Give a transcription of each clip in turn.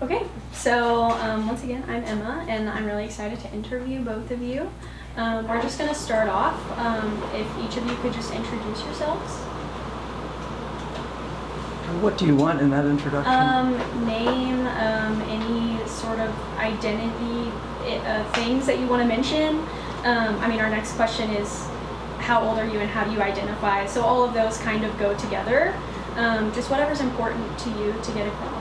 Okay, so once again, I'm Emma, and I'm really excited to interview both of you. We're just going to start off. If each of you could just introduce yourselves. What do you want in that introduction? Name, any sort of identity things that you want to mention. Our next question is, how old are you and how do you identify? So all of those kind of go together. Just whatever's important to you to get across.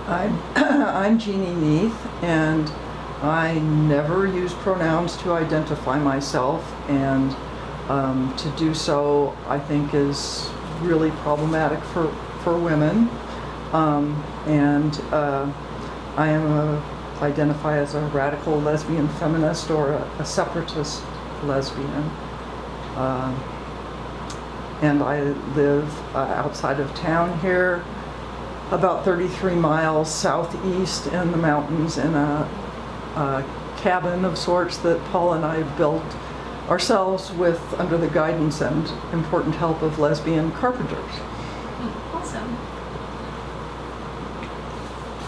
I'm Jeanne Neath, and I never use pronouns to identify myself, and to do so I think is really problematic for women. I identify as a radical lesbian feminist or a separatist lesbian. And I live outside of town here, about 33 miles southeast in the mountains, in a cabin of sorts that Paula and I built ourselves under the guidance and important help of lesbian carpenters. Awesome.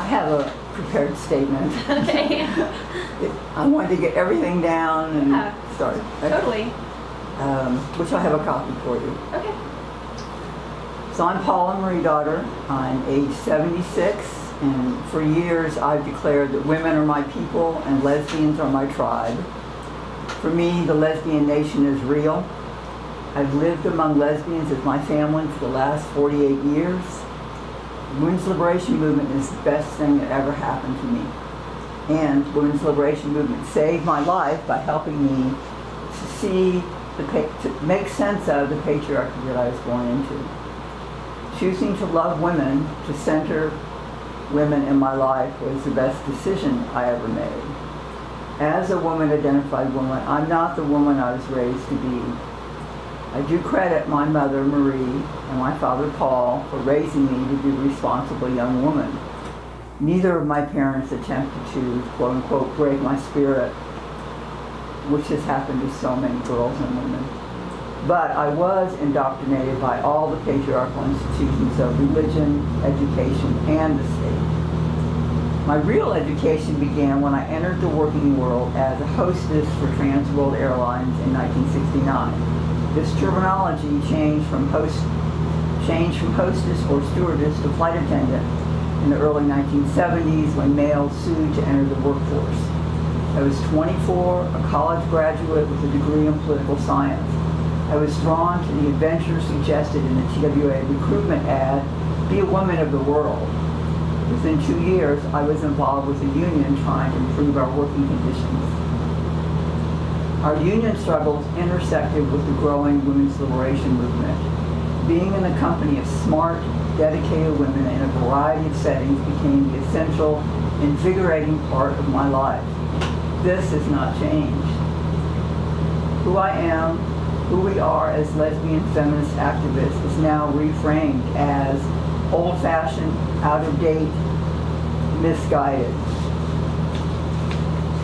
I have a prepared statement. Okay. I wanted to get everything down and start. Okay. Totally. Which I have a copy for you. Okay. So I'm Paula Mariedaughter. I'm age 76, and for years I've declared that women are my people and lesbians are my tribe. For me, the lesbian nation is real. I've lived among lesbians as my family for the last 48 years. The women's liberation movement is the best thing that ever happened to me. And the women's liberation movement saved my life by helping me to make sense of the patriarchy that I was born into. Choosing to love women, to center women in my life, was the best decision I ever made. As a woman-identified woman, I'm not the woman I was raised to be. I do credit my mother, Marie, and my father, Paul, for raising me to be a responsible young woman. Neither of my parents attempted to, quote-unquote, break my spirit, which has happened to so many girls and women. But I was indoctrinated by all the patriarchal institutions of religion, education, and the state. My real education began when I entered the working world as a hostess for Trans World Airlines in 1969. This terminology changed from hostess or stewardess to flight attendant in the early 1970s when males sued to enter the workforce. I was 24, a college graduate with a degree in political science. I was drawn to the adventure suggested in the TWA recruitment ad, "Be a woman of the world." Within 2 years, I was involved with a union trying to improve our working conditions. Our union struggles intersected with the growing women's liberation movement. Being in the company of smart, dedicated women in a variety of settings became the essential, invigorating part of my life. This has not changed. Who I am, who we are as lesbian feminist activists is now reframed as old-fashioned, out-of-date, misguided.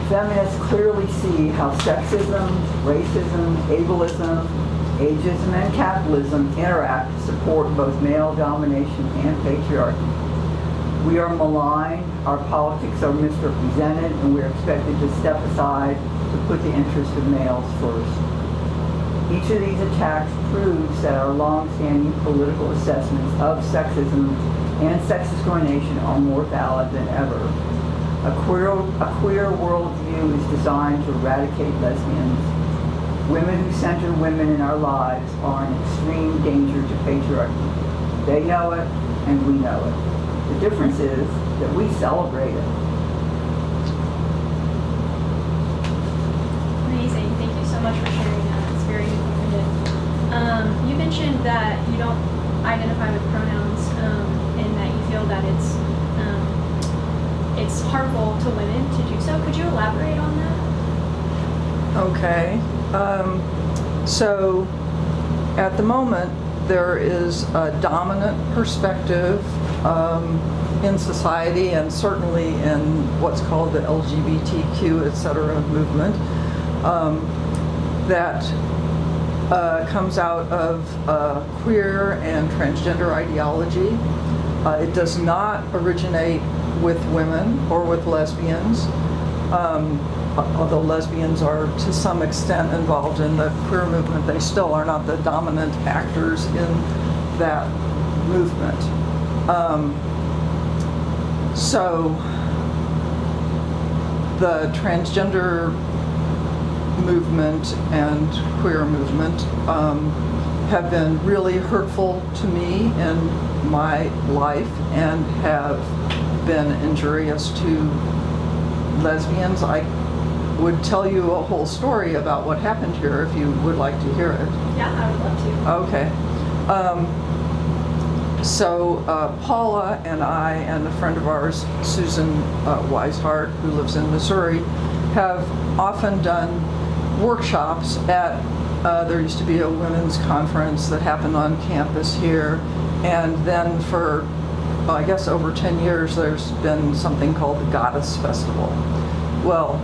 Feminists clearly see how sexism, racism, ableism, ageism, and capitalism interact to support both male domination and patriarchy. We are maligned, our politics are misrepresented, and we are expected to step aside to put the interests of males first. Each of these attacks proves that our long-standing political assessments of sexism and sex discrimination are more valid than ever. A queer worldview is designed to eradicate lesbians. Women who center women in our lives are in extreme danger to patriarchy. They know it, and we know it. The difference is that we celebrate it. Amazing. Thank you so much for sharing that. It's very informative. You mentioned that you don't identify with pronouns, and that you feel that it's harmful to women to do so. Could you elaborate on that? Okay. So at the moment, there is a dominant perspective in society, and certainly in what's called the LGBTQ, etc. movement, that comes out of queer and transgender ideology. It does not originate with women or with lesbians, although lesbians are to some extent involved in the queer movement. They still are not the dominant actors in that movement. So the transgender movement and queer movement have been really hurtful to me in my life and have been injurious to lesbians. I would tell you a whole story about what happened here if you would like to hear it. Yeah, I would love to. Okay. So Paula and I and a friend of ours, Susan Weishart, who lives in Missouri, have often done workshops at, there used to be a women's conference that happened on campus here, and then for, I guess over 10 years, there's been something called the Goddess Festival. Well,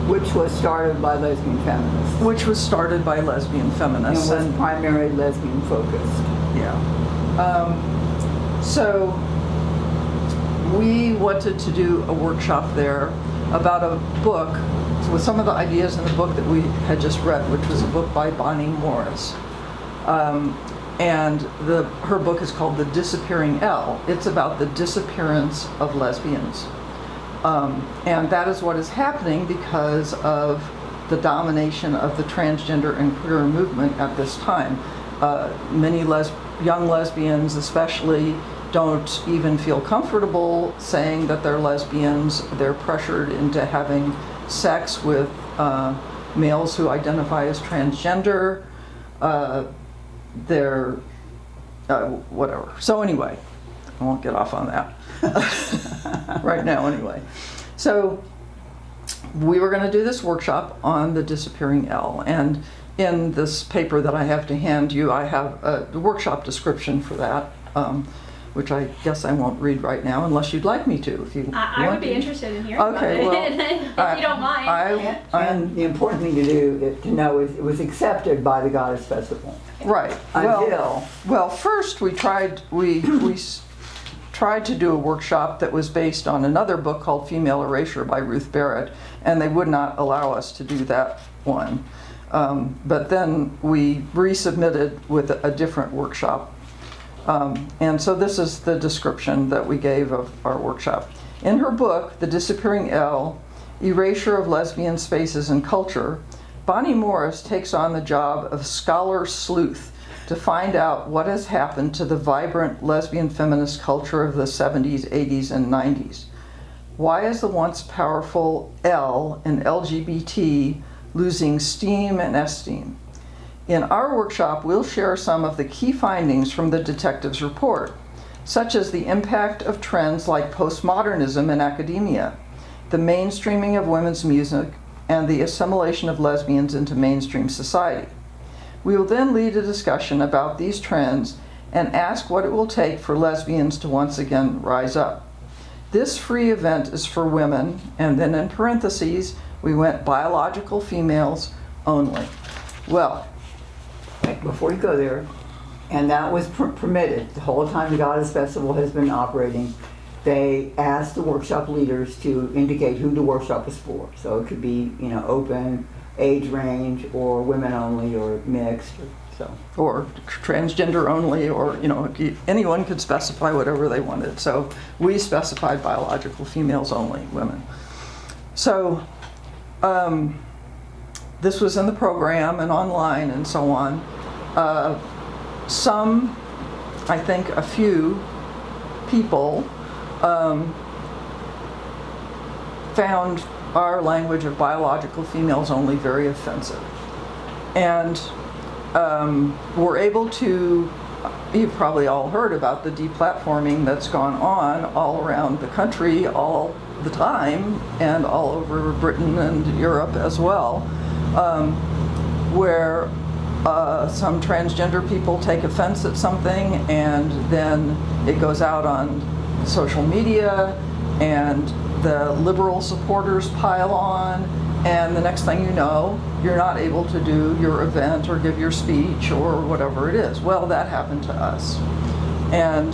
Which was started by lesbian feminists. which was started by lesbian feminists. And was primarily lesbian focused. Yeah. So we wanted to do a workshop there about a book with some of the ideas in the book that we had just read, which was a book by Bonnie Morris. And her book is called The Disappearing L. It's about the disappearance of lesbians. And that is what is happening because of the domination of the transgender and queer movement at this time. Many young lesbians especially don't even feel comfortable saying that they're lesbians. They're pressured into having sex with males who identify as transgender. They're whatever. So anyway, I won't get off on that right now anyway. So we were going to do this workshop on the disappearing L, and in this paper that I have to hand you, I have the workshop description for that, which I guess I won't read right now unless you'd like me to. If you I would be interested in hearing Okay, about well, it, if you don't mind. And the important thing to know is it was accepted by the Goddess Festival. Right. Well, first we tried to do a workshop that was based on another book called Female Erasure by Ruth Barrett, and they would not allow us to do that one. But then we resubmitted with a different workshop. And so this is the description that we gave of our workshop. In her book, The Disappearing L, Erasure of Lesbian Spaces and Culture, Bonnie Morris takes on the job of scholar sleuth to find out what has happened to the vibrant lesbian feminist culture of the 70s, 80s, and 90s. Why is the once powerful L in LGBT losing steam and esteem? In our workshop, we'll share some of the key findings from the detective's report, such as the impact of trends like postmodernism in academia, the mainstreaming of women's music, and the assimilation of lesbians into mainstream society. We will then lead a discussion about these trends and ask what it will take for lesbians to once again rise up. This free event is for women, and then in parentheses, we went biological females only. Well, Before you go there, and that was permitted the whole time the Goddess Festival has been operating. They asked the workshop leaders to indicate who the workshop was for. So it could be, open, age range, or women only, or mixed, or transgender only, or anyone could specify whatever they wanted. So we specified biological females only, women. So this was in the program and online and so on. I think a few people found our language of biological females only very offensive, and were able to, you've probably all heard about the deplatforming that's gone on all around the country all the time, and all over Britain and Europe as well, where some transgender people take offense at something, and then it goes out on social media, and the liberal supporters pile on, and the next thing you know, you're not able to do your event or give your speech or whatever it is. Well, that happened to us. And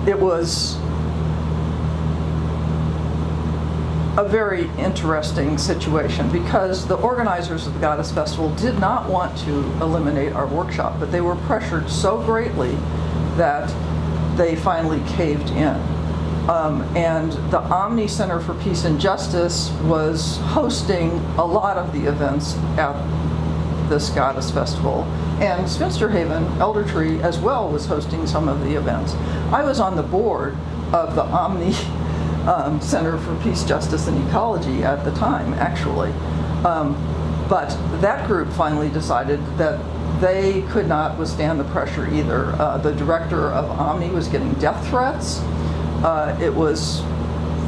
it was a very interesting situation because the organizers of the Goddess Festival did not want to eliminate our workshop, but they were pressured so greatly that they finally caved in. And the Omni Center for Peace and Justice was hosting a lot of the events at this Goddess Festival. And Spinster Haven, Elder Tree, as well, was hosting some of the events. I was on the board of the Omni Center for Peace, Justice, and Ecology at the time, actually. But that group finally decided that they could not withstand the pressure either. The director of Omni was getting death threats. It was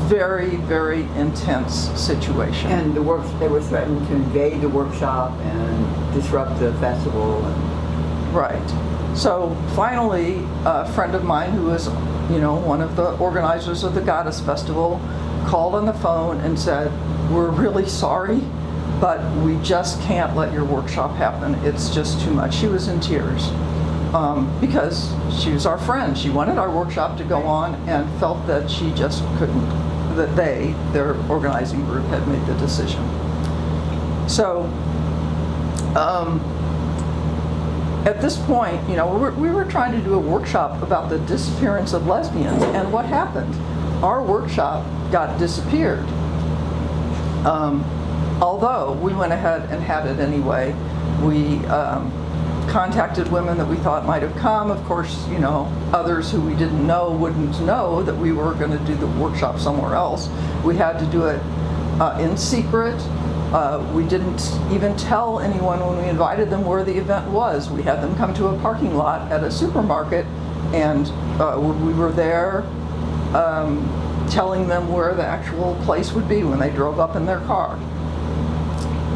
very, very intense situation. And they were threatening to invade the workshop and disrupt the festival. Right. So finally, a friend of mine who was, one of the organizers of the Goddess Festival called on the phone and said, "We're really sorry, but we just can't let your workshop happen. It's just too much." She was in tears because she was our friend. She wanted our workshop to go on and felt that she just couldn't, that their organizing group had made the decision. So at this point, we were trying to do a workshop about the disappearance of lesbians, and what happened? Our workshop got disappeared. Although we went ahead and had it anyway. We contacted women that we thought might have come. Of course, others who we didn't know wouldn't know that we were going to do the workshop somewhere else. We had to do it in secret. We didn't even tell anyone when we invited them where the event was. We had them come to a parking lot at a supermarket, and we were there telling them where the actual place would be when they drove up in their car.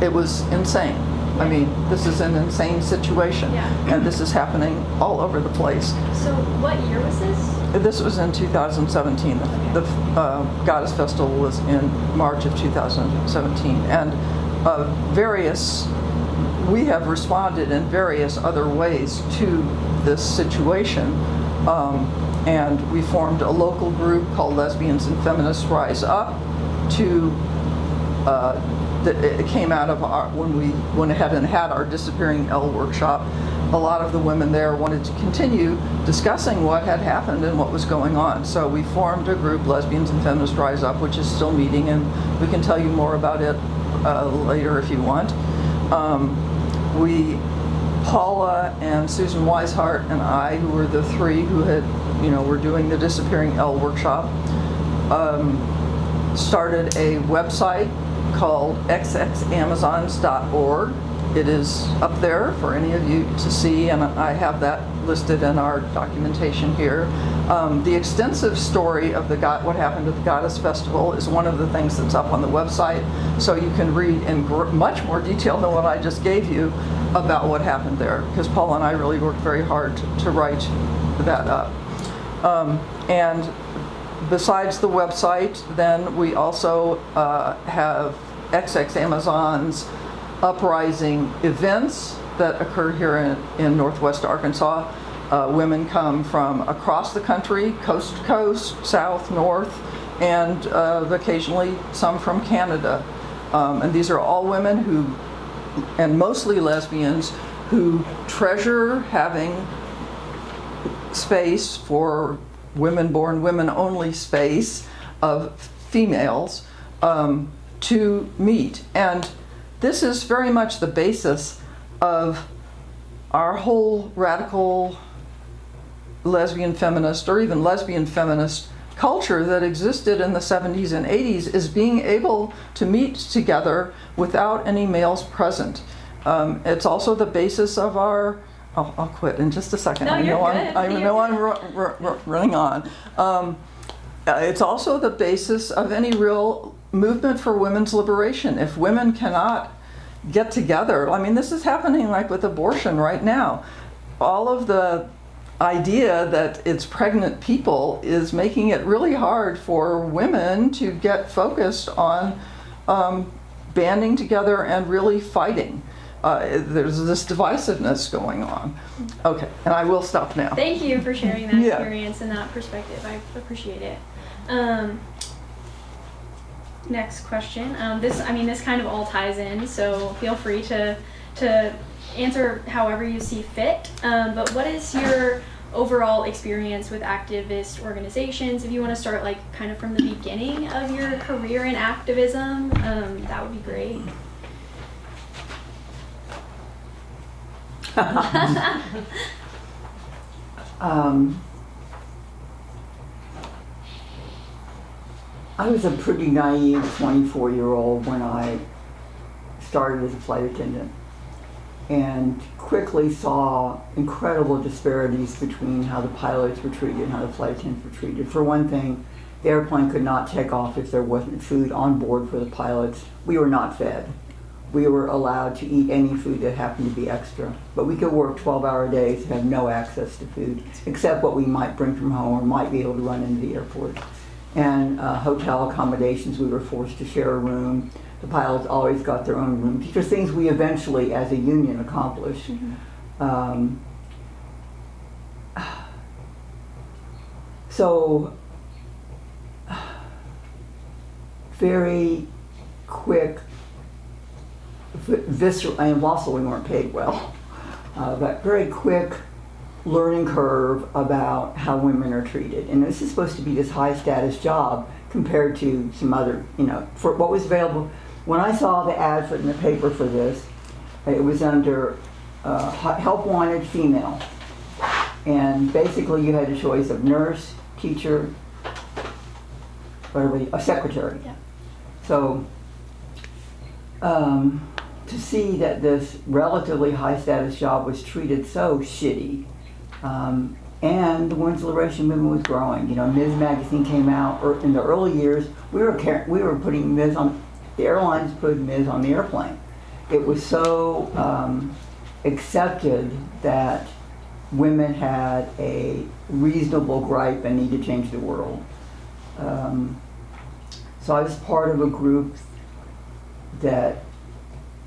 It was insane. I mean, this is an insane situation, and this is happening all over the place. So what year was this? This was in 2017. The Goddess Festival was in March of 2017, and we have responded in various other ways to this situation, and we formed a local group called Lesbians and Feminists Rise Up to it came out of when we went ahead and had our Disappearing L workshop. A lot of the women there wanted to continue discussing what had happened and what was going on. So we formed a group, Lesbians and Feminists Rise Up, which is still meeting, and we can tell you more about it later if you want. Paula and Susan Weishart and I, who were the three who had, were doing the Disappearing L workshop, started a website called xxamazons.org. It is up there for any of you to see, and I have that listed in our documentation here. The extensive story of what happened at the Goddess Festival is one of the things that's up on the website, so you can read in much more detail than what I just gave you about what happened there, because Paula and I really worked very hard to write that up. And besides the website, then we also have XX Amazons uprising events that occur here in Northwest Arkansas. Women come from across the country, coast to coast, south, north, and occasionally some from Canada. And these are all women and mostly lesbians, who treasure having space for women-born, women-only space of females to meet. And this is very much the basis of our whole radical lesbian feminist, or even lesbian feminist culture that existed in the 70s and 80s, is being able to meet together without any males present. It's also the basis of our I'll quit in just a second. No, you're good. I know I'm running on. It's also the basis of any real movement for women's liberation. If women cannot get together, I mean, this is happening like with abortion right now. All of the idea that it's pregnant people is making it really hard for women to get focused on banding together and really fighting. there's this divisiveness going on. Okay, and I will stop now. Thank you for sharing that Yeah. experience and that perspective. I appreciate it. Next question. This kind of all ties in, so feel free to answer however you see fit. But what is your overall experience with activist organizations? If you want to start like kind of from the beginning of your career in activism, that would be great. I was a pretty naive 24-year-old when I started as a flight attendant, and quickly saw incredible disparities between how the pilots were treated and how the flight attendants were treated. For one thing, the airplane could not take off if there wasn't food on board for the pilots. We were not fed. We were allowed to eat any food that happened to be extra, but we could work 12-hour days and have no access to food, except what we might bring from home or might be able to run into the airport. And hotel accommodations, we were forced to share a room. The pilots always got their own room. These are things we eventually, as a union, accomplished. So, very quick, visceral, and also we weren't paid well, but very quick learning curve about how women are treated. And this is supposed to be this high status job compared to some other, for what was available. When I saw the ad in the paper for this, it was under help wanted female. And basically you had a choice of nurse, teacher, a secretary. Yeah. So to see that this relatively high status job was treated so shitty, and the women's liberation movement was growing. Ms. magazine came out in the early years. We were putting Ms. on, the airlines put Ms. on the airplane. It was so accepted that women had a reasonable gripe and need to change the world. So I was part of a group that,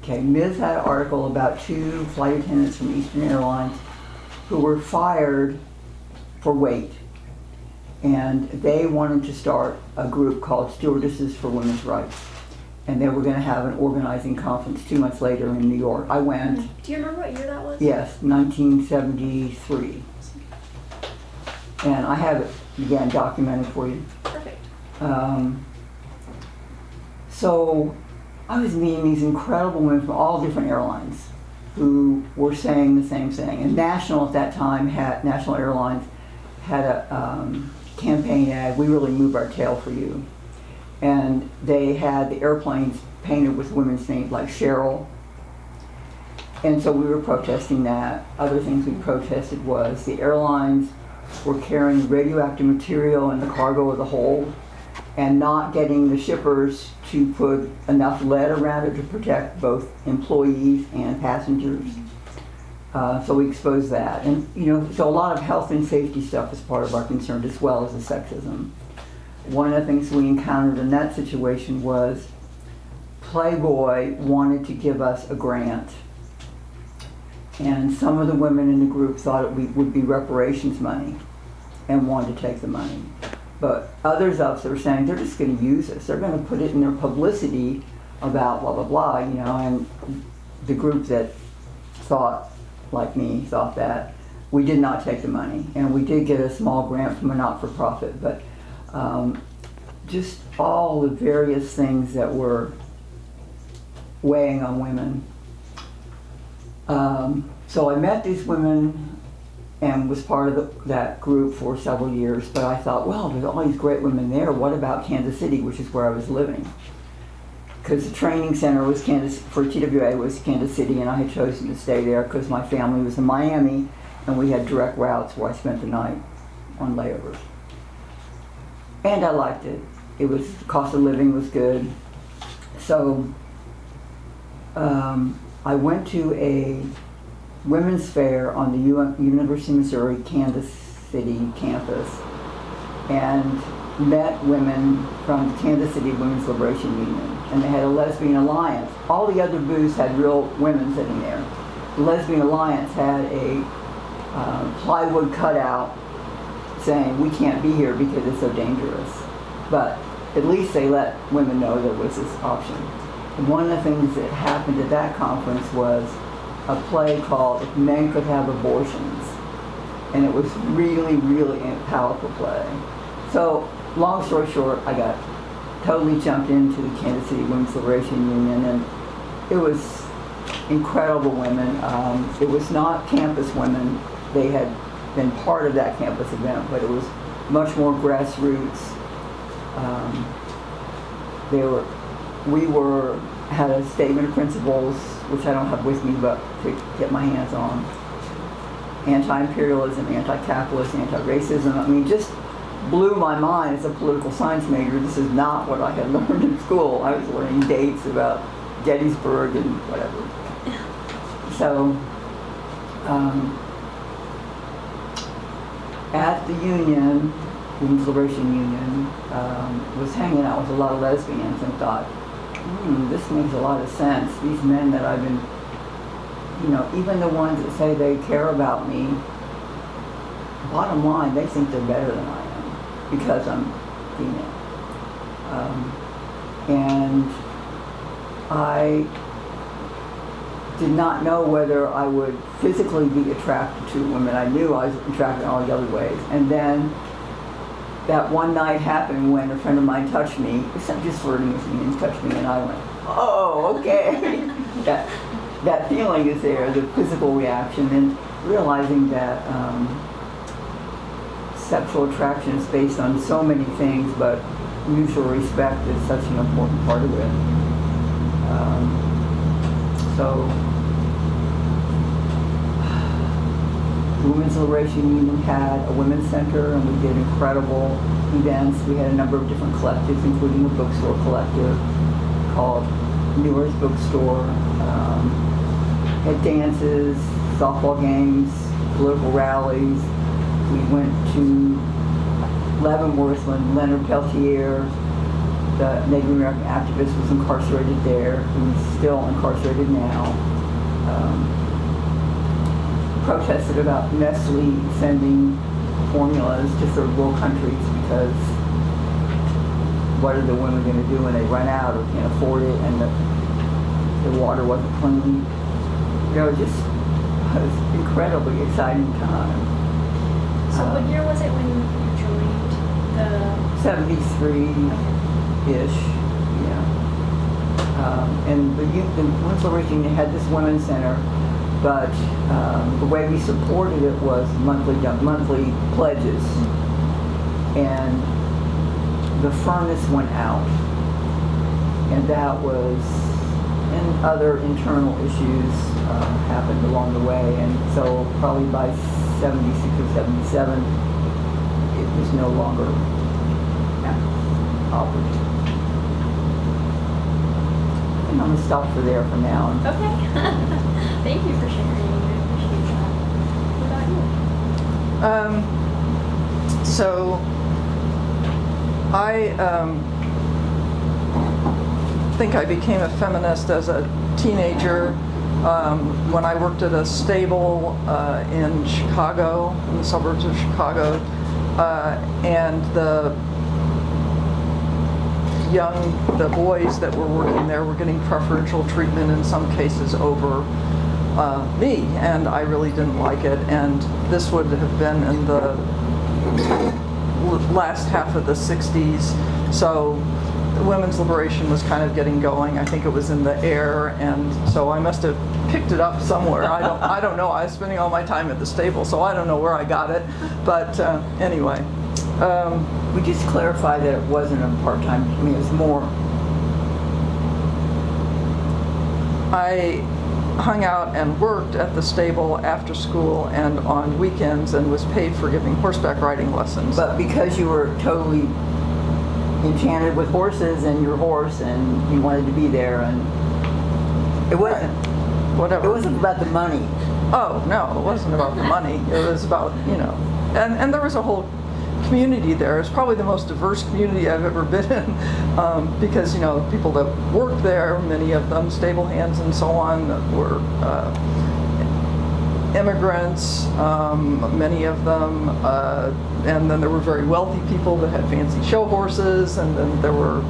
Ms. had an article about 2 flight attendants from Eastern Airlines who were fired for weight. And they wanted to start a group called Stewardesses for Women's Rights. And they were going to have an organizing conference 2 months later in New York. I went. Do you remember what year that was? Yes, 1973. And I have it, again, documented for you. Perfect. So I was meeting these incredible women from all different airlines who were saying the same thing. And National at that time National Airlines had a campaign ad, "We really move our tail for you." And they had the airplanes painted with women's names like Cheryl. And so we were protesting that. Other things we protested was the airlines were carrying radioactive material in the cargo of the hold and not getting the shippers to put enough lead around it to protect both employees and passengers. So we exposed that. And, so a lot of health and safety stuff is part of our concern, as well as the sexism. One of the things we encountered in that situation was Playboy wanted to give us a grant. And some of the women in the group thought it would be reparations money and wanted to take the money. But others of us were saying they're just going to use this. They're going to put it in their publicity about blah, blah, blah, and the group that thought, like me, thought that. We did not take the money. And we did get a small grant from a not-for-profit, but just all the various things that were weighing on women. So I met these women and was part of that group for several years, but I thought, well, there's all these great women there. What about Kansas City, which is where I was living? Because the training center was for TWA was Kansas City, and I had chosen to stay there because my family was in Miami, and we had direct routes where I spent the night on layovers. And I liked it. The cost of living was good. So I went to a women's fair on the University of Missouri, Kansas City campus, and met women from the Kansas City Women's Liberation Union, and they had a lesbian alliance. All the other booths had real women sitting there. The Lesbian Alliance had a plywood cutout saying, "We can't be here because it's so dangerous." But at least they let women know there was this option. And one of the things that happened at that conference was a play called "If Men Could Have Abortions." And it was really, really a powerful play. So, long story short, I got totally jumped into the Kansas City Women's Liberation Union, and it was incredible women. It was not campus women. They had been part of that campus event, but it was much more grassroots. We had a statement of principles, which I don't have with me, but to get my hands on. Anti-imperialism, anti-capitalist, anti-racism. I mean, just blew my mind as a political science major. This is not what I had learned in school. I was learning dates about Gettysburg and whatever. So, at the union, Women's Liberation Union, was hanging out with a lot of lesbians and thought, this makes a lot of sense. These men that I've been, even the ones that say they care about me, bottom line, they think they're better than I am because I'm female. And I did not know whether I would physically be attracted to women. I knew I was attracted in all the other ways. And then that one night happened when a friend of mine touched me, except just flirting with me, and touched me, and I went, oh, okay. that feeling is there, the physical reaction, and realizing that sexual attraction is based on so many things, but mutual respect is such an important part of it. So, the Women's Liberation Union had a women's center, and we did incredible events. We had a number of different collectives, including a bookstore collective called Newer's Bookstore. Had dances, softball games, political rallies. We went to Leavenworth when Leonard Peltier, the Native American activist, was incarcerated there. He's still incarcerated now. Protested about Nestle sending formulas to third world countries because what are the women going to do when they run out or can't afford it and the water wasn't clean? Just it was an incredibly exciting time. So what year was it when you joined the... 73-ish, yeah. And the Women's Liberation Union had this women's center, but the way we supported it was monthly pledges. And the furnace went out. And that was, and other internal issues happened along the way. And so probably by 76 or 77, it was no longer operative. And I'm going to stop for there for now. Okay. Thank you for sharing. I appreciate that. What about you? So I think I became a feminist as a teenager when I worked at a stable in Chicago, in the suburbs of Chicago, and the boys that were working there were getting preferential treatment in some cases over me, and I really didn't like it. And this would have been in the last half of the 60s, so women's liberation was kind of getting going. I think it was in the air, and so I must have picked it up somewhere. I don't know. I was spending all my time at the stable, so I don't know where I got it. But anyway. We just clarified that it wasn't a part-time, it was more. I hung out and worked at the stable after school and on weekends and was paid for giving horseback riding lessons. But because you were totally enchanted with horses and your horse and you wanted to be there, and it wasn't, whatever. It wasn't about the money. Oh, no, it wasn't about the money. It was about, and there was a whole community there. It's probably the most diverse community I've ever been in, because, you know, people that work there, many of them, stable hands and so on, were immigrants, many of them, and then there were very wealthy people that had fancy show horses, and then there were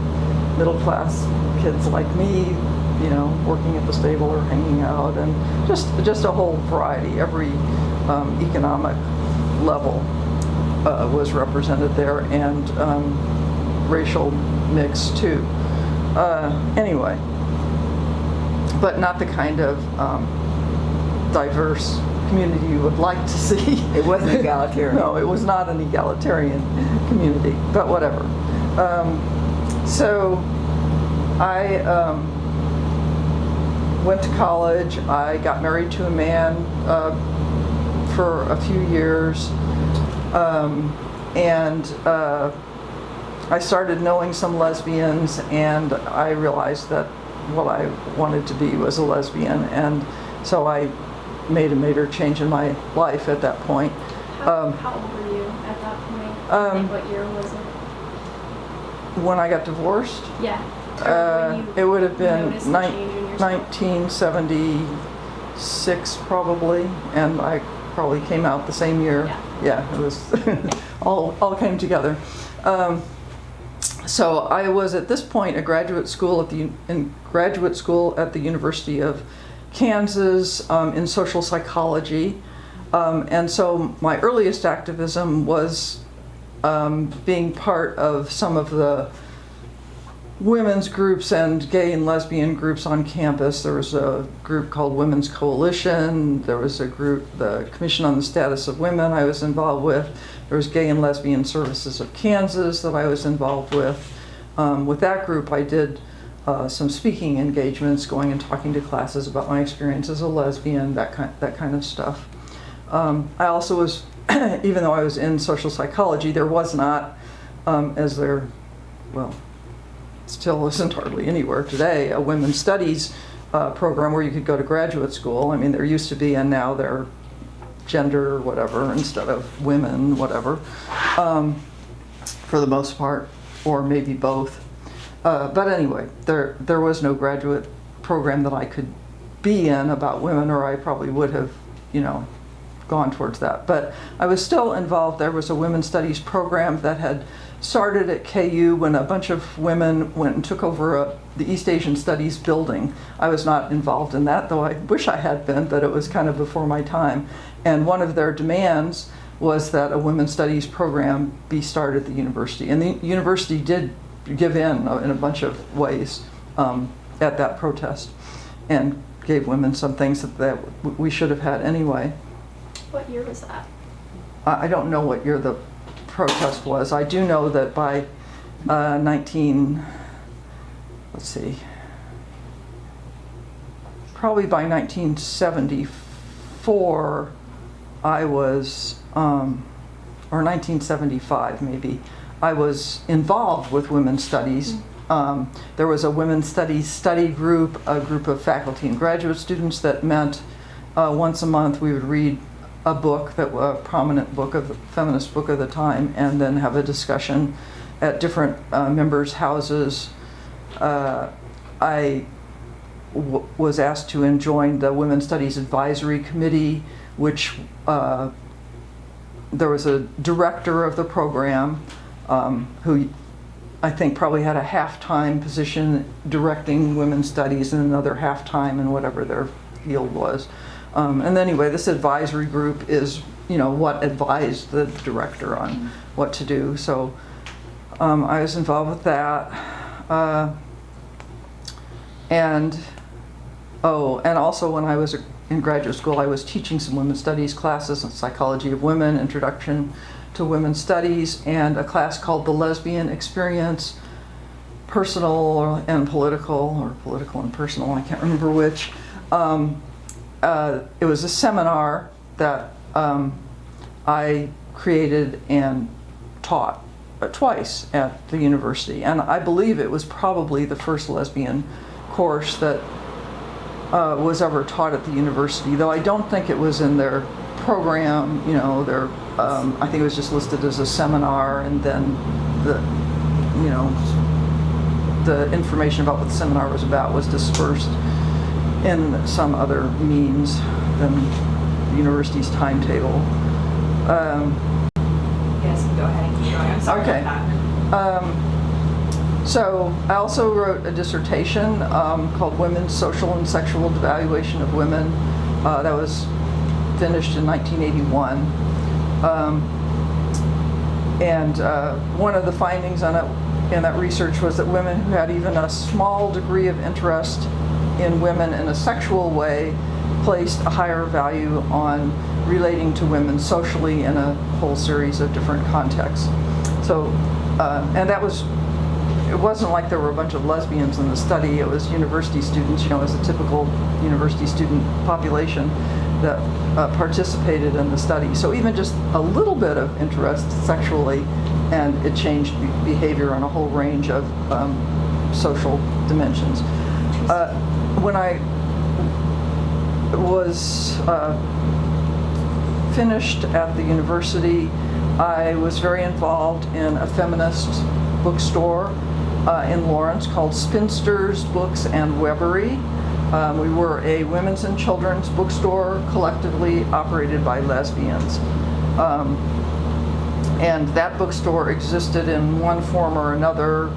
middle-class kids like me, you know, working at the stable or hanging out, and just a whole variety. Every economic level was represented there, and racial mix too. Anyway, but not the kind of diverse community you would like to see. It wasn't egalitarian. No, it was not an egalitarian community, but whatever. So I went to college. I got married to a man for a few years, and I started knowing some lesbians, and I realized that what I wanted to be was a lesbian, and so I made a major change in my life at that point. How old were you at that point? I think what year was it? When I got divorced? Yeah. It would have been noticed the change in yourself? 1976 probably, and I probably came out the same year. Yeah, it was all came together. So I was at this point in graduate school at the University of Kansas in social psychology, and so my earliest activism was being part of some of the women's groups and gay and lesbian groups on campus. There was a group called Women's Coalition. There was a group, the Commission on the Status of Women, I was involved with. There was Gay and Lesbian Services of Kansas that I was involved with. With that group, I did some speaking engagements, going and talking to classes about my experience as a lesbian, that kind of stuff. I also was, even though I was in social psychology, there was not, as there, well, still isn't hardly anywhere today, a women's studies program where you could go to graduate school. I mean, there used to be, and now they're gender or whatever instead of women, whatever, for the most part, or maybe both. But anyway, there was no graduate program that I could be in about women, or I probably would have, you know, gone towards that. But I was still involved. There was a women's studies program that had started at KU when a bunch of women went and took over the East Asian Studies building. I was not involved in that, though I wish I had been, but it was kind of before my time. And one of their demands was that a women's studies program be started at the university. And the university did give in a bunch of ways at that protest, and gave women some things that we should have had anyway. What year was that? I don't know what year the protest was. I do know that by probably by 1974, I was, or 1975 maybe, I was involved with women's studies. There was a women's studies study group, a group of faculty and graduate students that met once a month. We would read a book, a prominent book, of the feminist book of the time, and then have a discussion at different members' houses. I was asked to join the Women's Studies Advisory Committee, which there was a director of the program who I think probably had a half-time position directing women's studies and another half-time in whatever their field was. And anyway, this advisory group is, you know, what advised the director on what to do. So I was involved with that. And also when I was in graduate school, I was teaching some women's studies classes on psychology of women, introduction to women's studies, and a class called The Lesbian Experience, Personal and Political, or Political and Personal, I can't remember which. It was a seminar that I created and taught twice at the university, and I believe it was probably the first lesbian course that was ever taught at the university, though I don't think it was in their program, you know, their I think it was just listed as a seminar, and then the, you know, the information about what the seminar was about was dispersed in some other means than the university's timetable. Yes, go ahead and keep going. I'm sorry Okay. about that. So I also wrote a dissertation called Women's Social and Sexual Devaluation of Women. That was finished in 1981. One of the findings on it, in that research, was that women who had even a small degree of interest in women in a sexual way placed a higher value on relating to women socially in a whole series of different contexts. So, and that was, it wasn't like there were a bunch of lesbians in the study. It was university students, you know, as a typical university student population that participated in the study. So even just a little bit of interest sexually, and it changed behavior on a whole range of social dimensions. When I was finished at the university, I was very involved in a feminist bookstore in Lawrence called Spinster's Books and Webbery. We were a women's and children's bookstore collectively operated by lesbians. And that bookstore existed in one form or another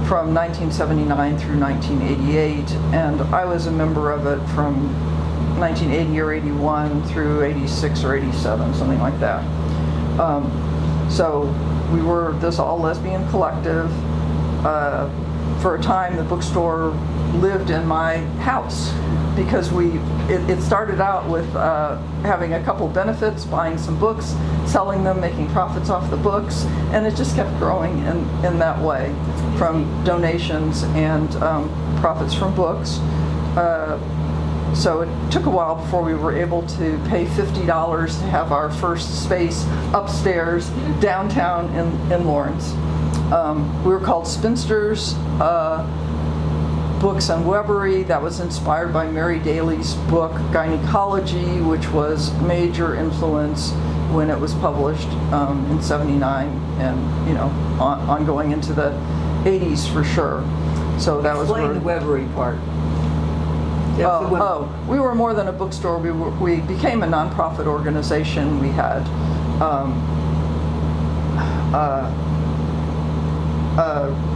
from 1979 through 1988, and I was a member of it from 1980 or 81 through 86 or 87, something like that. So we were this all lesbian collective. For a time, the bookstore lived in my house because it started out with having a couple benefits, buying some books, selling them, making profits off the books, and it just kept growing in that way, from donations and profits from books. So it took a while before we were able to pay $50 to have our first space upstairs downtown in Lawrence. We were called Spinster's Books and Webbery. That was inspired by Mary Daly's book Gynecology, which was major influence when it was published in '79, and you know, ongoing into the '80s for sure. So that was Explain the Webbery part. We were more than a bookstore. We became a nonprofit organization. We had a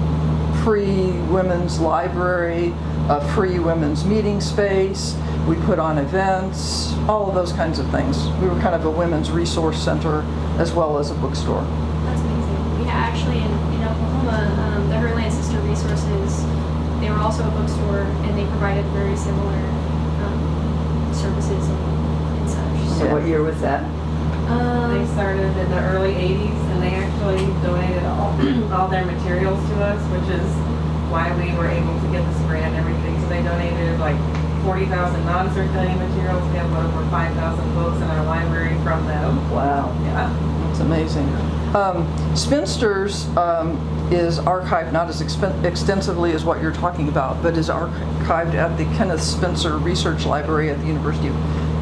free women's library, a free women's meeting space. We put on events, all of those kinds of things. We were kind of a women's resource center as well as a bookstore. That's amazing. Yeah, actually in Oklahoma, the Herland Sister Resources, they were also a bookstore, and they provided very similar services and such. So what year was that? They started in the early 80s, and they actually donated all their materials to us, which is why we were able to get this grant and everything. So they donated like 40,000 non-circulating materials. We have over 5,000 books in our library from them. Wow. Yeah. That's amazing. Spinster's is archived not as extensively as what you're talking about, but is archived at the Kenneth Spencer Research Library at the University of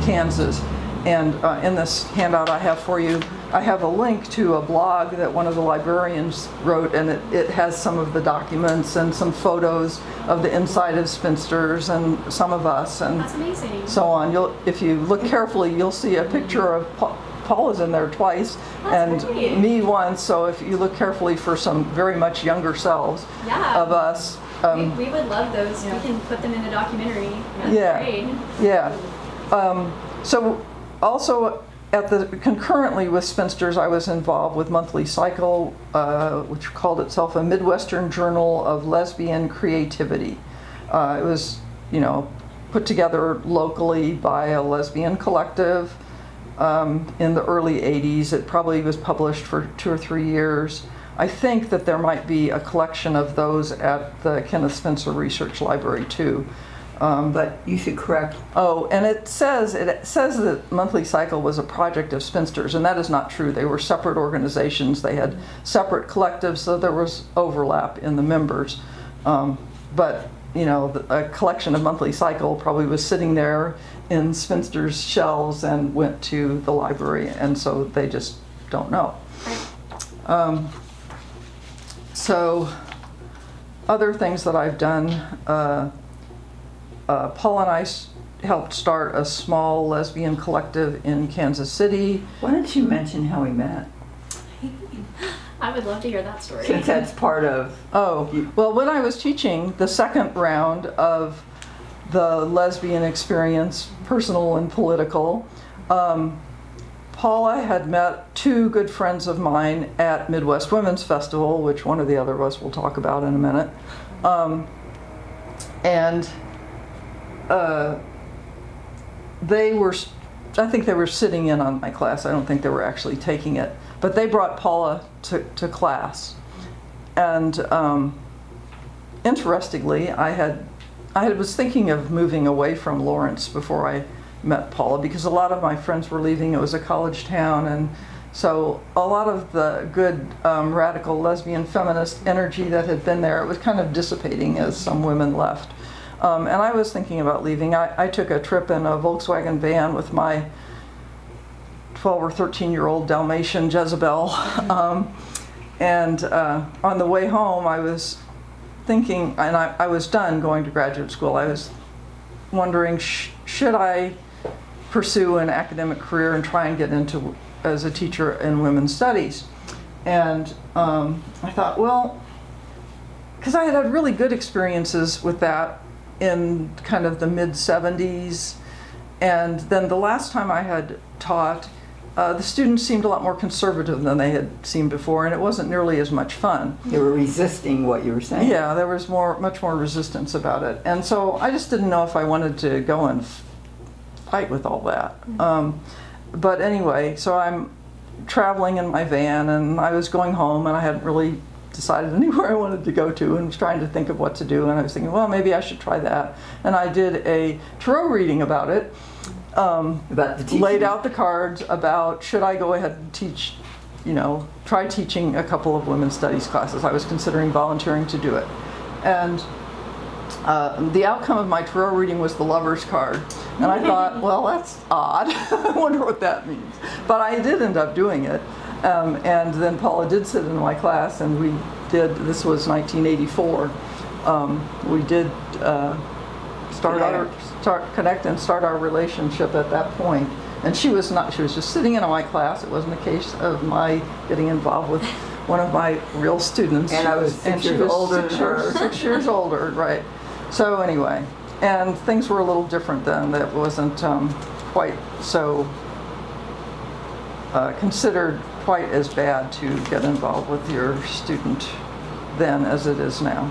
Kansas. And in this handout I have for you, I have a link to a blog that one of the librarians wrote, and it has some of the documents and some photos of the inside of Spinster's and some of us and That's amazing. so on. If you look carefully, you'll see a picture of Paula's in there twice, That's and great. me once. So if you look carefully for some very much younger selves Yeah. of us. We would love those. Yeah. We can put them in a documentary. That's Yeah. great. Yeah. So also concurrently with Spinster's, I was involved with Monthly Cycle, which called itself a Midwestern Journal of Lesbian Creativity. It was, you know, put together locally by a lesbian collective in the early 80s. It probably was published for 2 or 3 years. I think that there might be a collection of those at the Kenneth Spencer Research Library too. But you should correct. Oh, and it says that Monthly Cycle was a project of Spinster's, and that is not true. They were separate organizations. They had separate collectives, so there was overlap in the members. But you know, a collection of Monthly Cycle probably was sitting there in Spinster's shelves and went to the library, and so they just don't know. So other things that I've done, Paula and I helped start a small lesbian collective in Kansas City. Why don't you mention how we met? I would love to hear that story. Since that's part of... Oh, well, when I was teaching the second round of the lesbian experience, personal and political, Paula had met two good friends of mine at Midwest Women's Festival, which one or the other of us will talk about in a minute. They were, I think they were sitting in on my class. I don't think they were actually taking it. But they brought Paula to class. And interestingly, I was thinking of moving away from Lawrence before I met Paula, because a lot of my friends were leaving. It was a college town, and so a lot of the good radical lesbian feminist energy that had been there, it was kind of dissipating as some women left. And I was thinking about leaving. I took a trip in a Volkswagen van with my 12 or 13-year-old Dalmatian Jezebel. And on the way home, I was thinking, and I was done going to graduate school. I was wondering, should I pursue an academic career and try and get into as a teacher in women's studies? And I thought, well, because I had had really good experiences with that in kind of the mid-70s, and then the last time I had taught, the students seemed a lot more conservative than they had seemed before, and it wasn't nearly as much fun. They were resisting what you were saying. Yeah, there was much more resistance about it. And so I just didn't know if I wanted to go and fight with all that. But anyway, so I'm traveling in my van, and I was going home, and I hadn't really decided anywhere I wanted to go to, and was trying to think of what to do, and I was thinking, well, maybe I should try that. And I did a tarot reading about it. About the teaching. Laid out the cards about should I go ahead and teach, try teaching a couple of women's studies classes. I was considering volunteering to do it. And the outcome of my tarot reading was the Lover's card. And I thought, well, that's odd. I wonder what that means. But I did end up doing it. And then Paula did sit in my class, and we did, this was 1984, we did connect and start our relationship at that point. And she was just sitting in my class. It wasn't a case of my getting involved with one of my real students. And I was 6 years older than her. 6 years older, right. So anyway, and things were a little different then. That wasn't quite so considered quite as bad to get involved with your student then as it is now.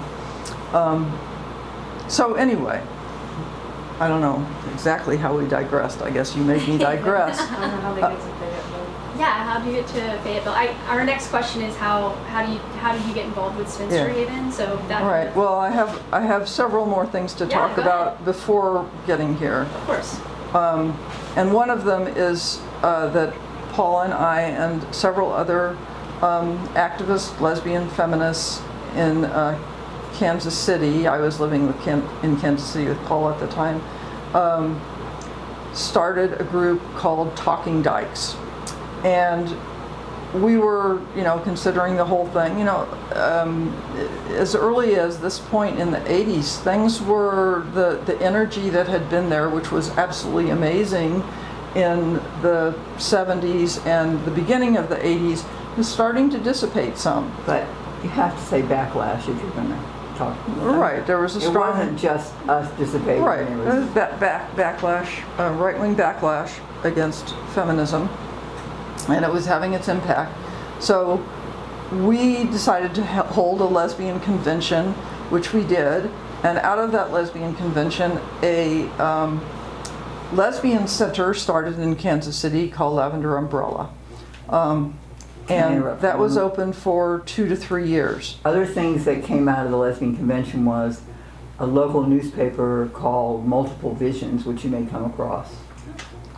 So anyway, I don't know exactly how we digressed. I guess you made me digress. I don't know how they get to Fayetteville. Yeah, how do you get to Fayetteville? Our next question is how did you get involved with Spinster Yeah. Haven? So that. Right. Well, I have several more things to talk go about ahead. before getting here. Of course. And one of them is that Paula and I and several other activist lesbian feminists in Kansas City, I was living in Kansas City with Paula at the time, started a group called Talking Dykes. And we were, considering the whole thing, as early as this point in the 80s, things were, the energy that had been there, which was absolutely amazing in the 70s and the beginning of the 80s, was starting to dissipate some. But you have to say backlash if you're going to talk. Right, there was a strong... It wasn't just us dissipating. Right, It was backlash, right-wing backlash against feminism, and it was having its impact. So we decided to hold a lesbian convention, which we did, and out of that lesbian convention, a lesbian center started in Kansas City called Lavender Umbrella. And that was open for 2 to 3 years. Other things that came out of the lesbian convention was a local newspaper called Multiple Visions, which you may come across.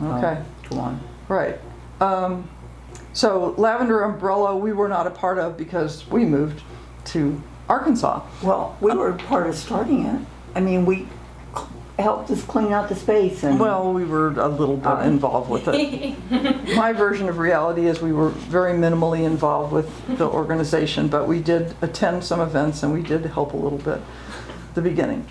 Okay. Go on. Right. So Lavender Umbrella we were not a part of because we moved to Arkansas. Well, we were part of starting it. I mean, helped us clean out the space. And Well, we were a little bit involved with it. My version of reality is we were very minimally involved with the organization, but we did attend some events and we did help a little bit at the beginning.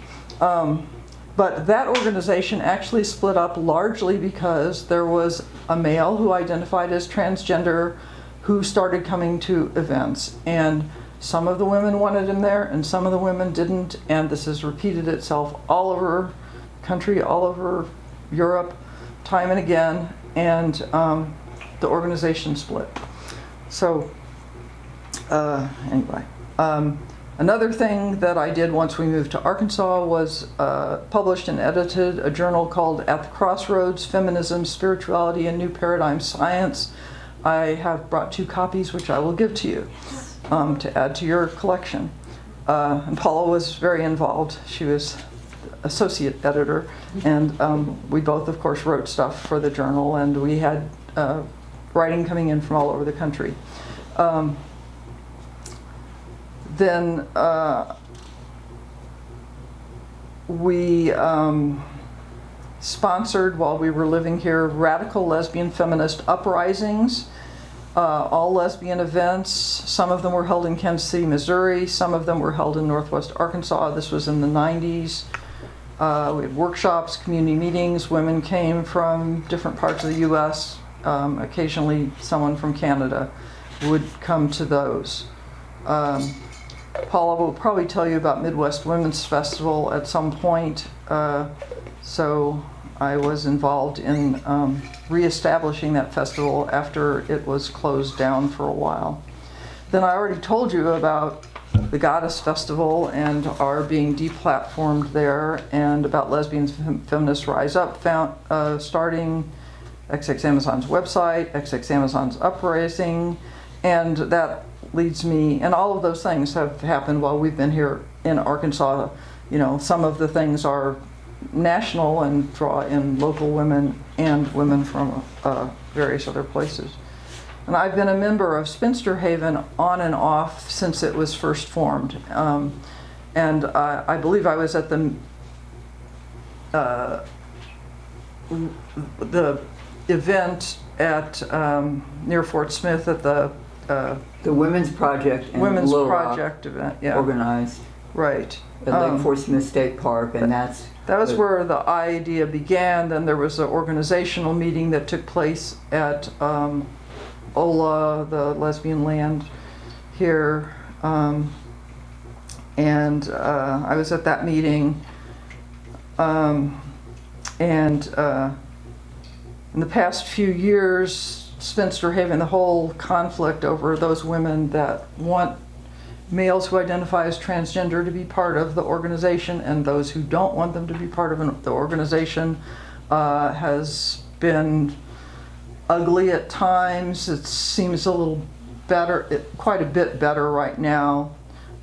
But that organization actually split up largely because there was a male who identified as transgender who started coming to events. And some of the women wanted him there and some of the women didn't. And this has repeated itself all over the country, all over Europe, time and again. And the organization split. So anyway. Another thing that I did once we moved to Arkansas was published and edited a journal called At the Crossroads, Feminism, Spirituality, and New Paradigm Science. I have brought 2 copies, which I will give to you to add to your collection. And Paula was very involved. She was associate editor, and we both, of course, wrote stuff for the journal, and we had writing coming in from all over the country. Then we sponsored, while we were living here, radical lesbian feminist uprisings, all lesbian events. Some of them were held in Kansas City, Missouri. Some of them were held in Northwest Arkansas. This was in the 90s. We had workshops, community meetings. Women came from different parts of the U.S. Occasionally someone from Canada would come to those. Paula will probably tell you about Midwest Women's Festival at some point. So I was involved in reestablishing that festival after it was closed down for a while. Then I already told you about the Goddess Festival and our being deplatformed there, and about Lesbians Feminists Rise Up starting XX Amazon's website, XX Amazon's uprising, and that leads me, and all of those things have happened while we've been here in Arkansas. You know, some of the things are national and draw in local women and women from various other places. And I've been a member of Spinster Haven on and off since it was first formed. And I believe I was at the event at near Fort Smith at the Women's Project in Women's Little Project Rock event, yeah. organized Right. at Lake Fort Smith State Park, and that was where the idea began. Then there was an organizational meeting that took place at OLA, the lesbian land here, and I was at that meeting, and in the past few years, Spinster Haven, the whole conflict over those women that want males who identify as transgender to be part of the organization and those who don't want them to be part of the organization has been ugly at times. It seems a little better, quite a bit better right now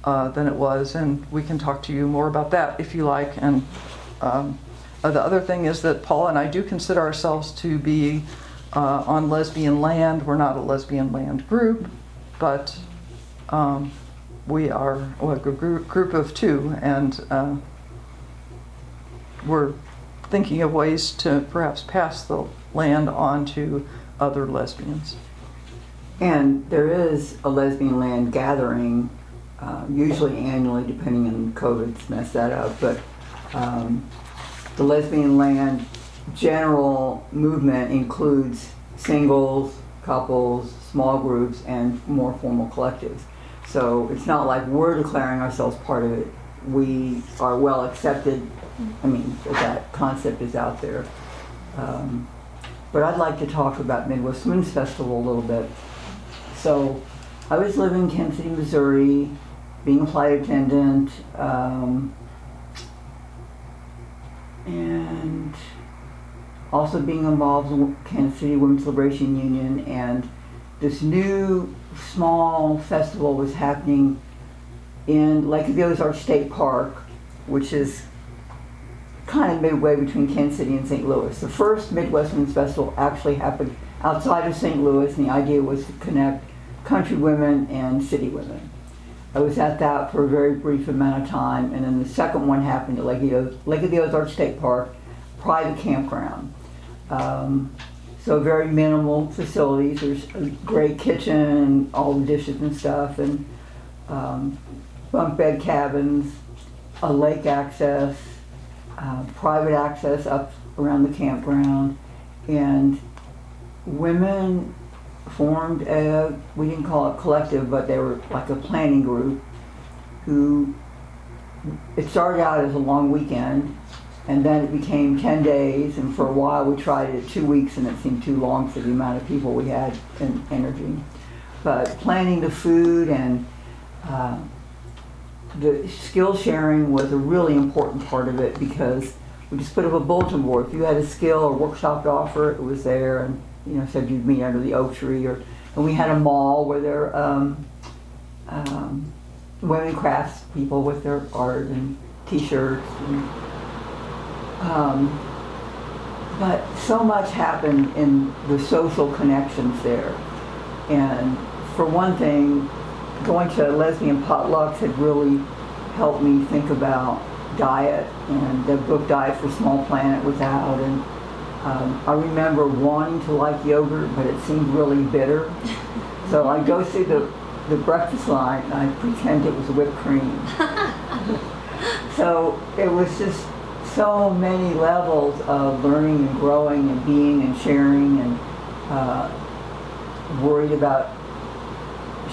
than it was, and we can talk to you more about that if you like. And the other thing is that Paula and I do consider ourselves to be on lesbian land. We're not a lesbian land group, but we are a group of 2, and we're thinking of ways to perhaps pass the land on to other lesbians. And there is a lesbian land gathering, usually annually, depending on COVID's messed that up, but the lesbian land general movement includes singles, couples, small groups, and more formal collectives. So it's not like we're declaring ourselves part of it. We are well accepted. I mean, that concept is out there. But I'd like to talk about Midwest Women's Festival a little bit. So I was living in Kansas City, Missouri, being a flight attendant, and also being involved in Kansas City Women's Liberation Union, and this new small festival was happening in Lake of the Ozarks State Park, which is kind of midway between Kansas City and St. Louis. The first Midwest Women's Festival actually happened outside of St. Louis, and the idea was to connect country women and city women. I was at that for a very brief amount of time, and then the second one happened at Lake of the Ozarks State Park, private campground. So very minimal facilities. There's a great kitchen, all the dishes and stuff, and bunk bed cabins, a lake access, private access up around the campground, and women formed a, we didn't call it collective, but they were like a planning group who, it started out as a long weekend, and then it became 10 days, and for a while we tried it 2 weeks, and it seemed too long for the amount of people we had and energy. But planning the food and the skill sharing was a really important part of it, because we just put up a bulletin board. If you had a skill or workshop to offer, it was there, and said you'd meet under the oak tree. And we had a mall where there women crafts people with their art and t-shirts. But so much happened in the social connections there. And for one thing, going to lesbian potlucks had really helped me think about diet, and the book Diet for Small Planet was out, and I remember wanting to like yogurt, but it seemed really bitter. So I'd go through the breakfast line and I'd pretend it was whipped cream. So it was just so many levels of learning and growing and being and sharing, and worried about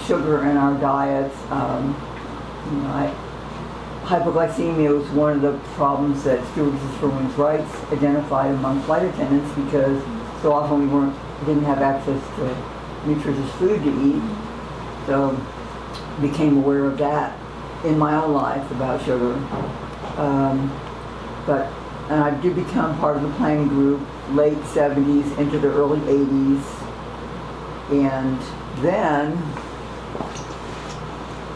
sugar in our diets. Hypoglycemia was one of the problems that Stewardesses for Women's Rights identified among flight attendants, because so often we didn't have access to nutritious food to eat. So became aware of that in my own life about sugar. And I did become part of the planning group late 70s into the early 80s. And then,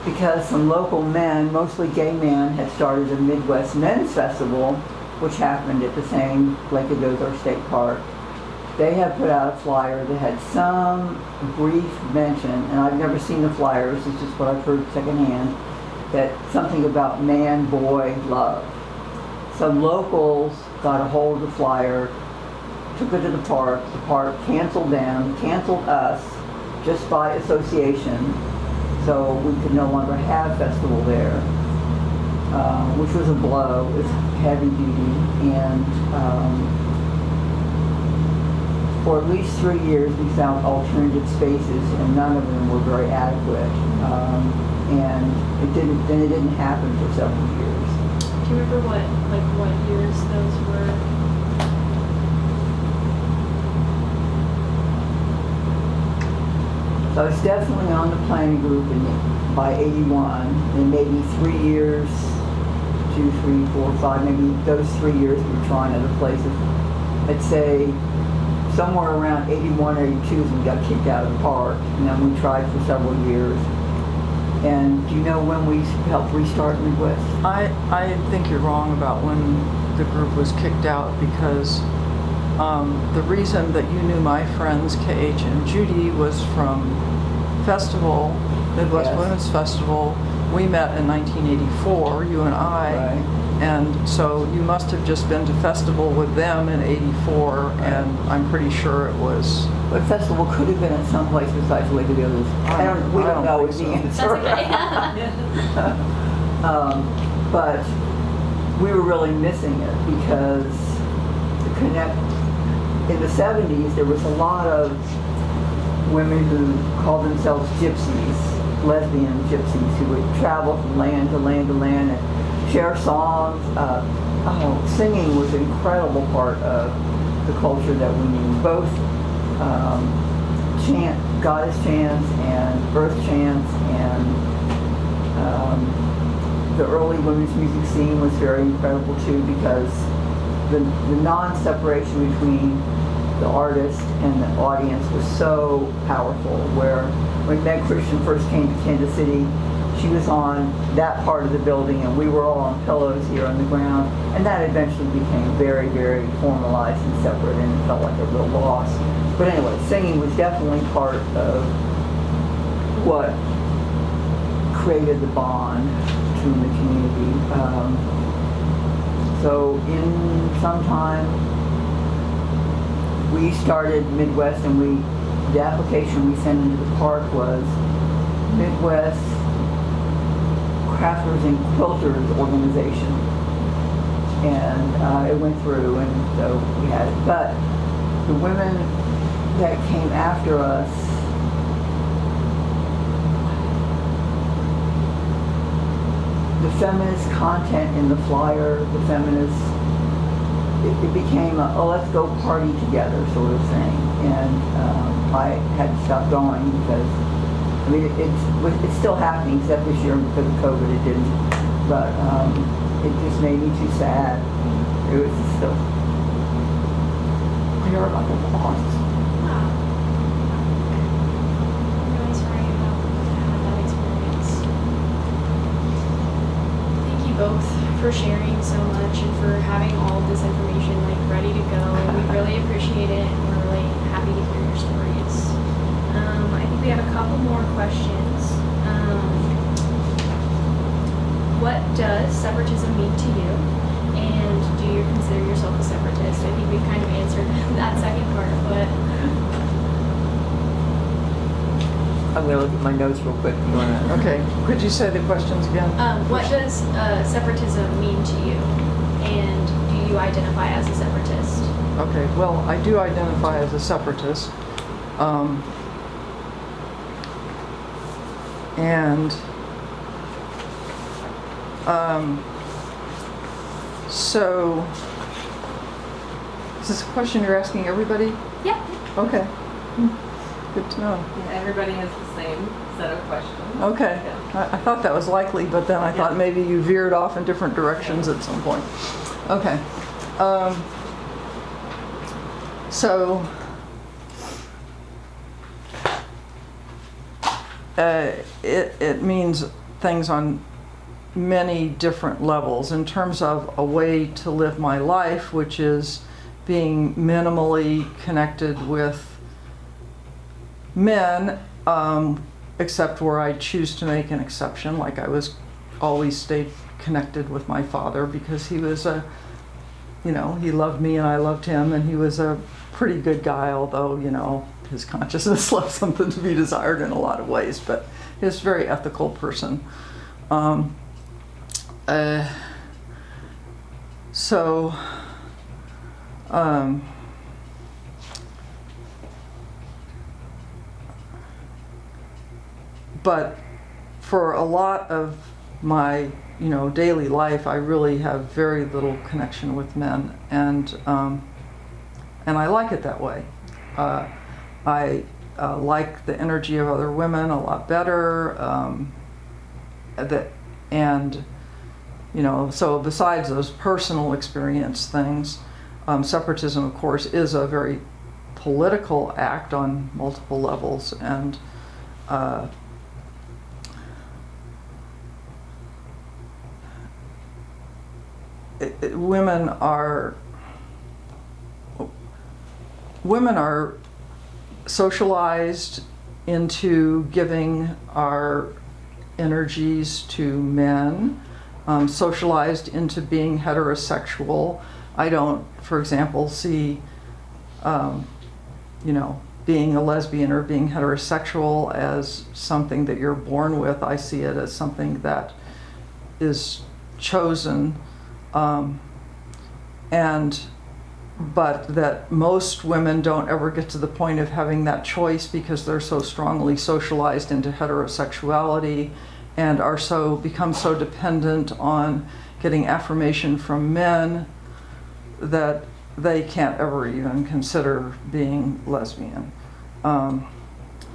because some local men, mostly gay men, had started a Midwest Men's Festival, which happened at the same Lake of the Ozarks State Park, they had put out a flyer that had some brief mention, and I've never seen the flyers, it's just what I've heard secondhand, that something about man-boy love. Some locals got a hold of the flyer, took it to the park canceled them, canceled us, just by association, so we could no longer have festival there, which was a blow. It was heavy duty, and for at least 3 years we found alternative spaces, and none of them were very adequate, and it didn't happen for several years. Do you remember what years those were? So I was definitely on the planning group by 81, and maybe 3 years, 2, 3, 4, 5, maybe those 3 years we were trying other places. I'd say somewhere around 81 or 82 we got kicked out of the park, and then we tried for several years. And do you know when we helped restart Midwest? I think you're wrong about when the group was kicked out, because the reason that you knew my friends KH and Judy was from Festival, Midwest Yes. Women's Festival. We met in 1984, you and I, Right. and so you must have just been to Festival with them in '84, and I'm pretty sure it was. But festival could have been at some place besides Lake of the Ozarks. We don't know is the answer. That's okay. But we were really missing it, because in the 70s there was a lot of women who called themselves gypsies, lesbian gypsies, who would travel from land to land to land and share songs. Singing was an incredible part of the culture that we knew, both goddess chants and earth chants, and the early women's music scene was very incredible too, because the non-separation between the artist and the audience was so powerful. Where when Meg Christian first came to Kansas City, she was on that part of the building and we were all on pillows here on the ground, and that eventually became very, very formalized and separate, and it felt like a real loss. But anyway, singing was definitely part of what created the bond between the community. So in some time, we started Midwest, and the application we sent into the park was Midwest Crafters and Quilters Organization. And it went through, and so we had it. But the women that came after us, the feminist content in the flyer, the feminist, it became a, oh, let's go party together sort of thing. And I had to stop going because, I mean, it's still happening, except this year because of COVID it didn't. But it just made me too sad. It was just still, I heard like a loss. Wow. I'm really sorry about that experience. Thank you both for sharing so much and for having all of this information like ready to go. We really appreciate it, and we're really happy to hear your stories. I think we have a couple more questions. What does separatism mean to you? And do you consider yourself a separatist? I think we've kind of answered that second part, but I'm going to look at my notes real quick. You wanna... Okay, could you say the questions again? what does separatism mean to you? And do you identify as a separatist? Okay, well, I do identify as a separatist. So, is this a question you're asking everybody? Yeah. Okay. Good to know. Yeah, everybody has the same set of questions. Okay. Yeah. I thought that was likely, but then I thought maybe you veered off in different directions at some point. Okay. So, it means things on many different levels in terms of a way to live my life, which is being minimally connected with men, except where I choose to make an exception. Like I was always stayed connected with my father because he was he loved me and I loved him, and he was a pretty good guy, although, his consciousness left something to be desired in a lot of ways, but he was a very ethical person. But for a lot of my, daily life, I really have very little connection with men, and I like it that way. I like the energy of other women a lot better, so besides those personal experience things, separatism, of course, is a very political act on multiple levels, and women are socialized into giving our energies to men, socialized into being heterosexual. I don't, for example, see, being a lesbian or being heterosexual as something that you're born with. I see it as something that is chosen, but that most women don't ever get to the point of having that choice because they're so strongly socialized into heterosexuality and become so dependent on getting affirmation from men that they can't ever even consider being lesbian.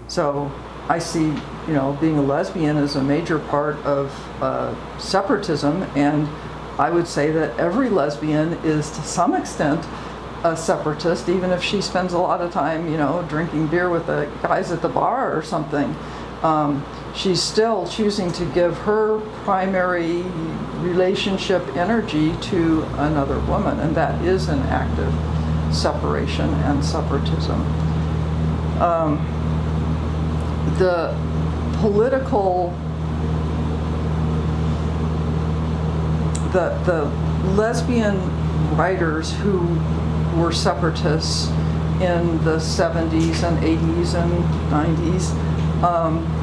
So I see, being a lesbian as a major part of separatism, and I would say that every lesbian is to some extent a separatist, even if she spends a lot of time, drinking beer with the guys at the bar or something. She's still choosing to give her primary relationship energy to another woman, and that is an act of separation and separatism. The political the lesbian writers who were separatists in the 70s and 80s and 90s,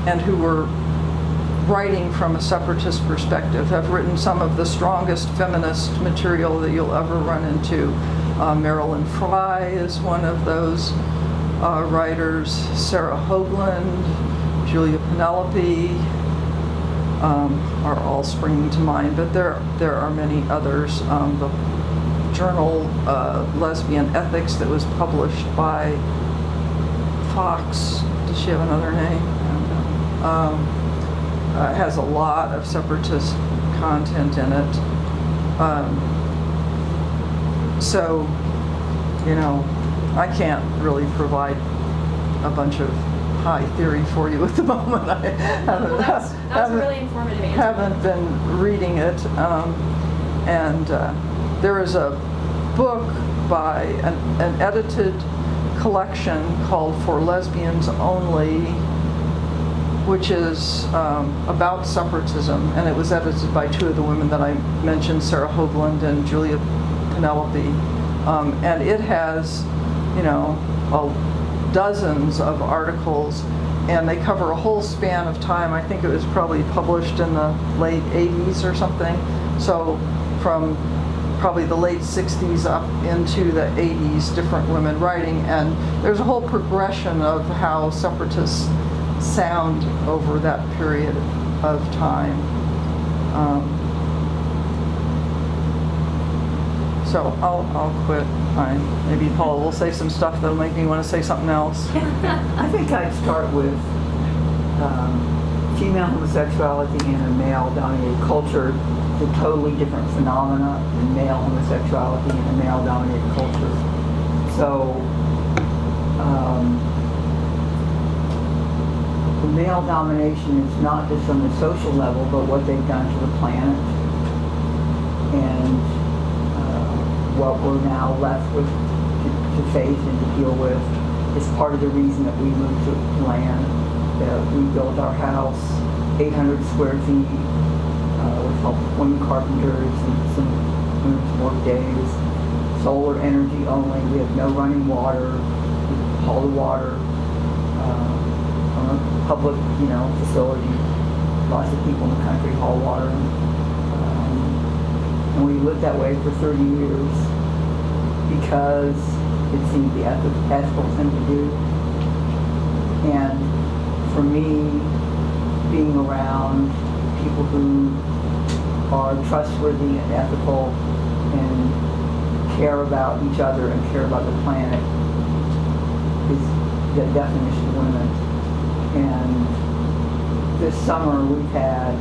and who were writing from a separatist perspective, have written some of the strongest feminist material that you'll ever run into. Marilyn Frye is one of those writers, Sarah Hoagland, Julia Penelope, are all springing to mind, but there are many others. The journal Lesbian Ethics that was published by Fox, does she have another name? Has a lot of separatist content in it. So, you know, I can't really provide a bunch of high theory for you at the moment. I haven't, Well, that was a really informative answer. haven't been reading it. There is a book by an edited collection called For Lesbians Only, which is about separatism, and it was edited by two of the women that I mentioned, Sarah Hoagland and Julia Penelope. And it has, you know, dozens of articles, and they cover a whole span of time. I think it was probably published in the late 80s or something. So from probably the late 60s up into the 80s, different women writing, and there's a whole progression of how separatists sound over that period of time. So I'll quit. Fine. Maybe Paula will say some stuff that'll make me want to say something else. I think I'd start with female homosexuality in a male-dominated culture. It's a totally different phenomena than male homosexuality in a male-dominated culture. So the male domination is not just on the social level, but what they've done to the planet, and what we're now left with to face and to deal with is part of the reason that we moved to land. We built our house 800 square feet with help of women carpenters and some women's work days. Solar energy only. We have no running water. We haul the water from a public, facility. Lots of people in the country haul water. And we lived that way for 30 years because it seemed the ethical thing to do. And for me, being around people who are trustworthy and ethical and care about each other and care about the planet is the definition of women. And this summer we've had,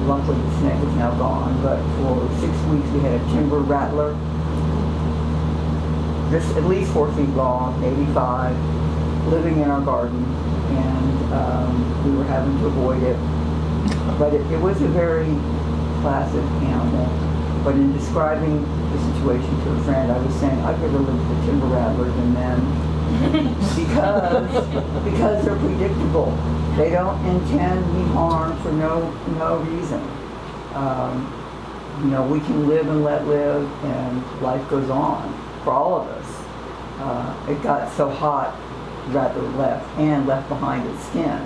luckily the snake is now gone, but for 6 weeks we had a timber rattler, just at least 4 feet long, maybe 5, living in our garden, and we were having to avoid it. But it was a very placid animal. But in describing the situation to a friend, I was saying, I'd rather live with a timber rattler than them because they're predictable. They don't intend me harm for no reason. We can live and let live, and life goes on for all of us. It got so hot, rattler left behind its skin.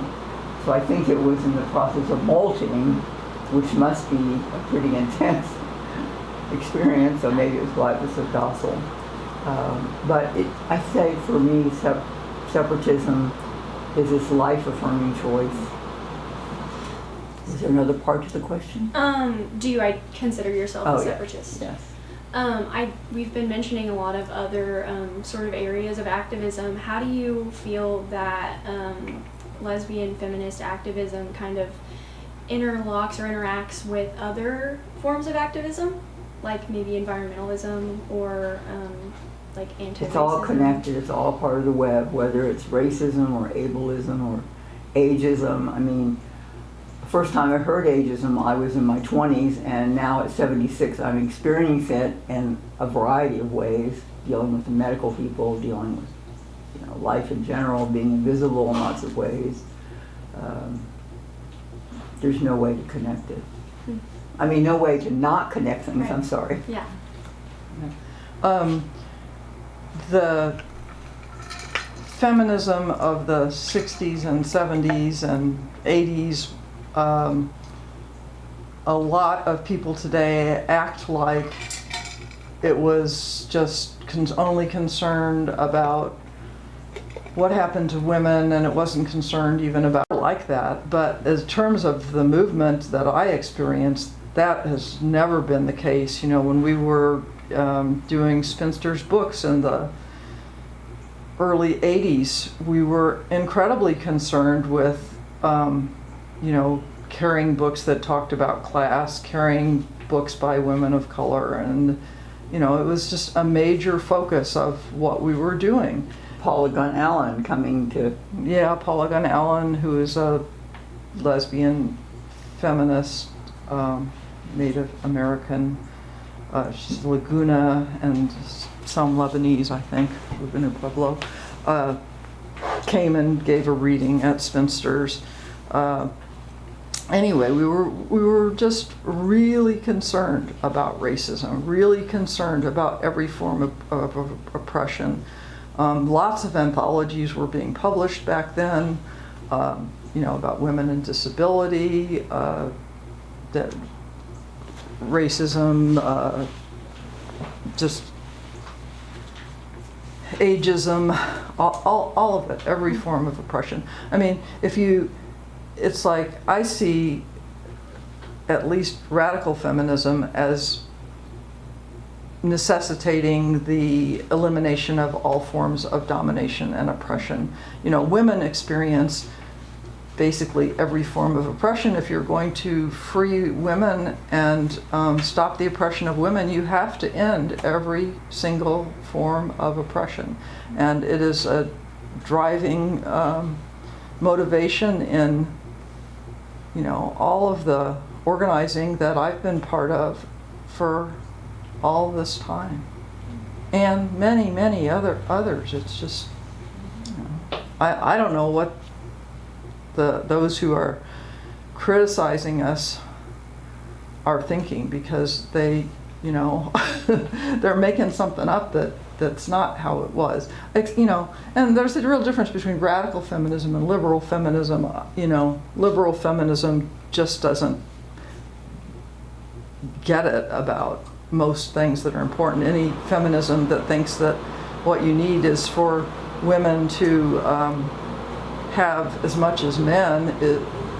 So I think it was in the process of molting, which must be a pretty intense experience, so maybe it was why it was so docile. But I say for me, separatism is this life-affirming choice. Is there another part to the question? Do you consider yourself a separatist? Yes. We've been mentioning a lot of other sort of areas of activism. How do you feel that lesbian feminist activism kind of interlocks or interacts with other forms of activism, like maybe environmentalism or like anti-racism? It's all connected. It's all part of the web, whether it's racism or ableism or ageism. I mean, the first time I heard ageism, I was in my 20s, and now at 76, I'm experiencing it in a variety of ways, dealing with the medical people, dealing with life in general, being invisible in lots of ways. There's no way to connect it. I mean, no way to not connect things, Right. I'm sorry. Yeah. The feminism of the 60s and 70s and 80s, a lot of people today act like it was just only concerned about what happened to women, and it wasn't concerned even about like that. But in terms of the movement that I experienced, that has never been the case. You know, when we were doing Spinster's books in the early 80s, we were incredibly concerned with, you know, carrying books that talked about class, carrying books by women of color, and, you know, it was just a major focus of what we were doing. Paula Gunn-Allen coming to... Yeah, Paula Gunn-Allen, who is a lesbian feminist, Native American. She's Laguna and some Lebanese, I think, live in Pueblo. Came and gave a reading at Spinster's. Anyway, we were just really concerned about racism, really concerned about every form of oppression. Lots of anthologies were being published back then, you know, about women and disability, that racism, just ageism, all of it, every form of oppression. I mean, it's like I see at least radical feminism as necessitating the elimination of all forms of domination and oppression. You know, women experience basically every form of oppression. If you're going to free women and stop the oppression of women, you have to end every single form of oppression. And it is a driving motivation in, you know, all of the organizing that I've been part of for all this time, and many, many others. It's just, you know, I don't know what those who are criticizing us are thinking, because they, you know, they're making something up that's not how it was. You know, and there's a real difference between radical feminism and liberal feminism. You know, liberal feminism just doesn't get it about most things that are important. Any feminism that thinks that what you need is for women to have as much as men,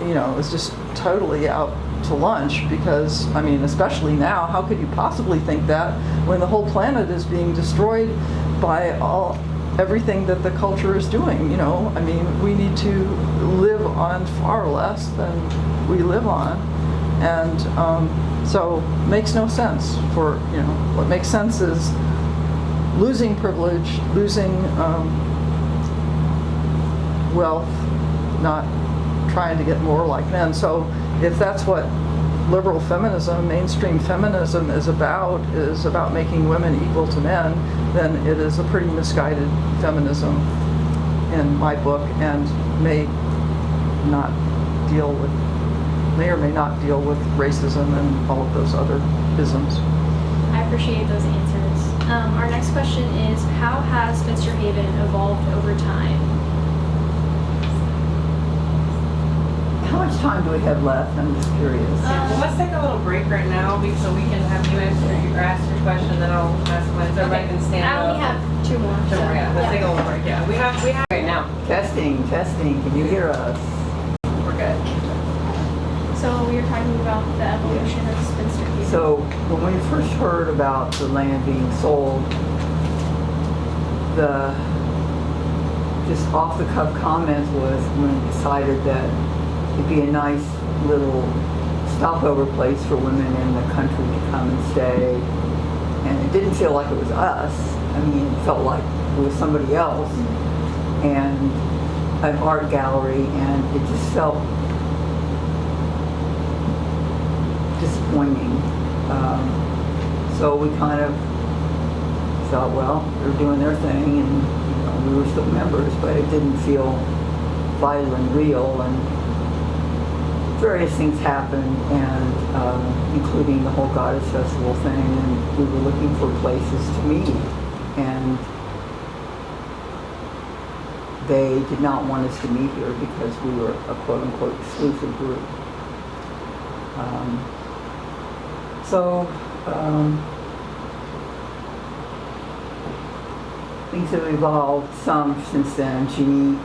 you know, is just totally out to lunch. Because, I mean, especially now, how could you possibly think that when the whole planet is being destroyed by everything that the culture is doing? You know, I mean, we need to live on far less than we live on, and so makes no sense for, you know, what makes sense is losing privilege, losing wealth, not trying to get more like men. So if that's what liberal feminism, mainstream feminism is about making women equal to men, then it is a pretty misguided feminism in my book, and may or may not deal with racism and all of those other isms. I appreciate those answers. Our next question is, how has Spinster Haven evolved over time? How much time do we have left? I'm just curious. Well, let's take a little break right now so we can have you ask your question, then I'll ask mine. So everybody can stand up. I only have two more. Two more, yeah. Let's take a little break. Yeah, we have right now. Testing. Can you hear us? We're good. So we were talking about the evolution of Spinster Haven. So when we first heard about the land being sold, the just off the cuff comment was when we decided that it'd be a nice little stopover place for women in the country to come and stay. And it didn't feel like it was us. I mean, it felt like it was somebody else. And an art gallery, and it just felt disappointing. So we kind of thought, well, they're doing their thing, and you know, we were still members, but it didn't feel vital and real. And various things happened, and including the whole Goddess Festival thing, and we were looking for places to meet, and they did not want us to meet here because we were a quote-unquote exclusive group. Things have evolved some since then. Jeanne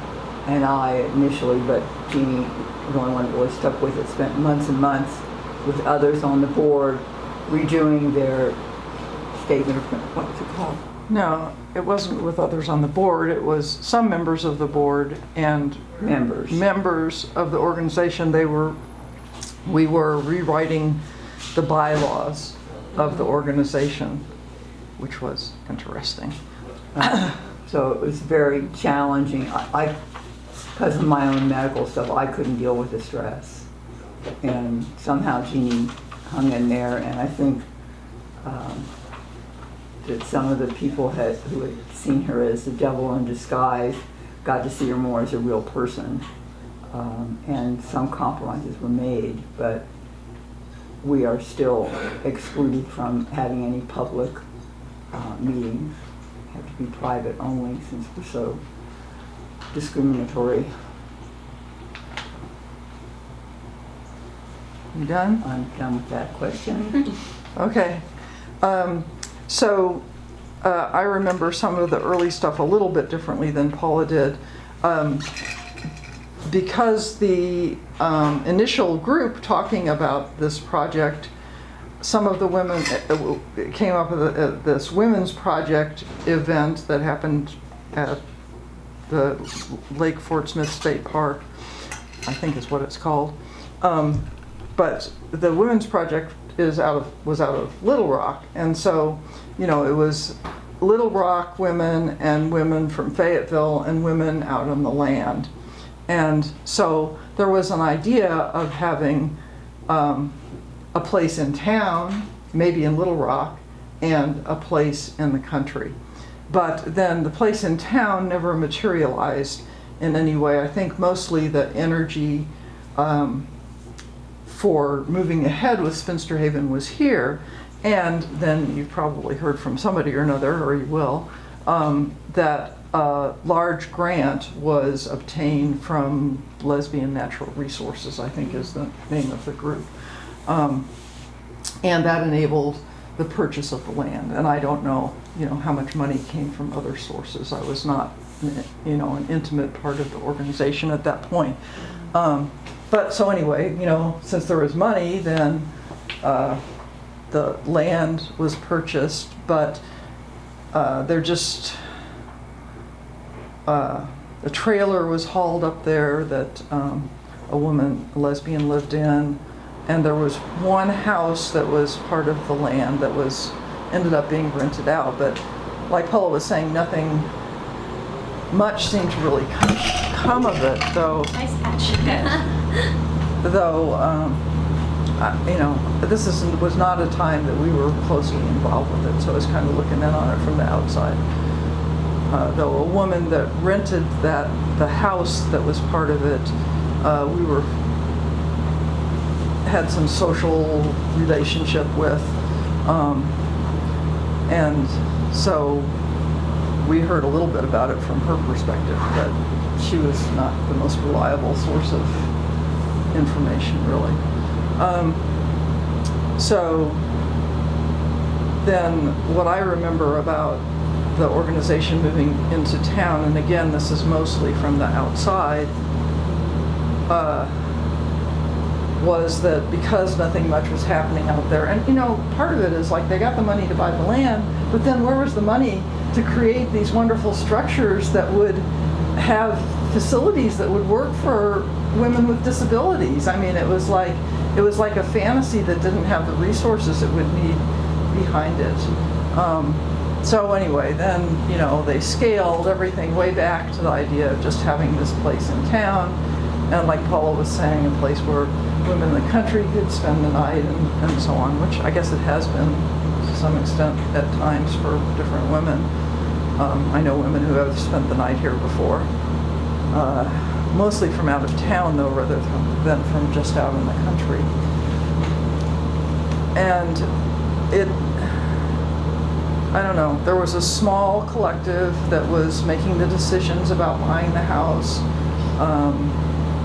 and I initially, but Jeanne was the only one that really stuck with it, spent months and months with others on the board redoing their statement of, what was it called? No, it wasn't with others on the board. It was some members of the board and members of the organization. We were rewriting the bylaws of the organization, which was interesting. So it was very challenging. I, because of my own medical stuff, I couldn't deal with the stress. And somehow Jeanne hung in there, and I think that some of the people who had seen her as the devil in disguise got to see her more as a real person. And some compromises were made, but we are still excluded from having any public meetings. Have to be private only since we're so discriminatory. You done? I'm done with that question. Okay. I remember some of the early stuff a little bit differently than Paula did. Because the initial group talking about this project, some of the women came up with this women's project event that happened at the Lake Fort Smith State Park, I think is what it's called. But the women's project was out of Little Rock, and so it was Little Rock women and women from Fayetteville and women out on the land. And so there was an idea of having a place in town, maybe in Little Rock, and a place in the country. But then the place in town never materialized in any way. I think mostly the energy for moving ahead with Spinster Haven was here. And then you've probably heard from somebody or another, or you will, that a large grant was obtained from Lesbian Natural Resources, I think is the name of the group. And that enabled the purchase of the land. And I don't know, how much money came from other sources. I was not, an intimate part of the organization at that point. But so anyway, since there was money, then the land was purchased, but a trailer was hauled up there that a lesbian lived in, and there was one house that was part of the land that ended up being rented out. But like Paula was saying, nothing much seemed to really come of it, though. Nice catch. This was not a time that we were closely involved with it, so I was kind of looking in on it from the outside. Though a woman that rented the house that was part of it, we had some social relationship with, and so we heard a little bit about it from her perspective, but she was not the most reliable source of information, really. So then what I remember about the organization moving into town, and again, this is mostly from the outside, was that because nothing much was happening out there, and part of it is like they got the money to buy the land, but then where was the money to create these wonderful structures that would have facilities that would work for women with disabilities? I mean, it was like a fantasy that didn't have the resources it would need behind it. So anyway, then, they scaled everything way back to the idea of just having this place in town, and like Paula was saying, a place where women in the country could spend the night and so on, which I guess it has been to some extent at times for different women. I know women who have spent the night here before. mostly from out of town though, rather than from just out in the country. And I don't know, there was a small collective that was making the decisions about buying the house.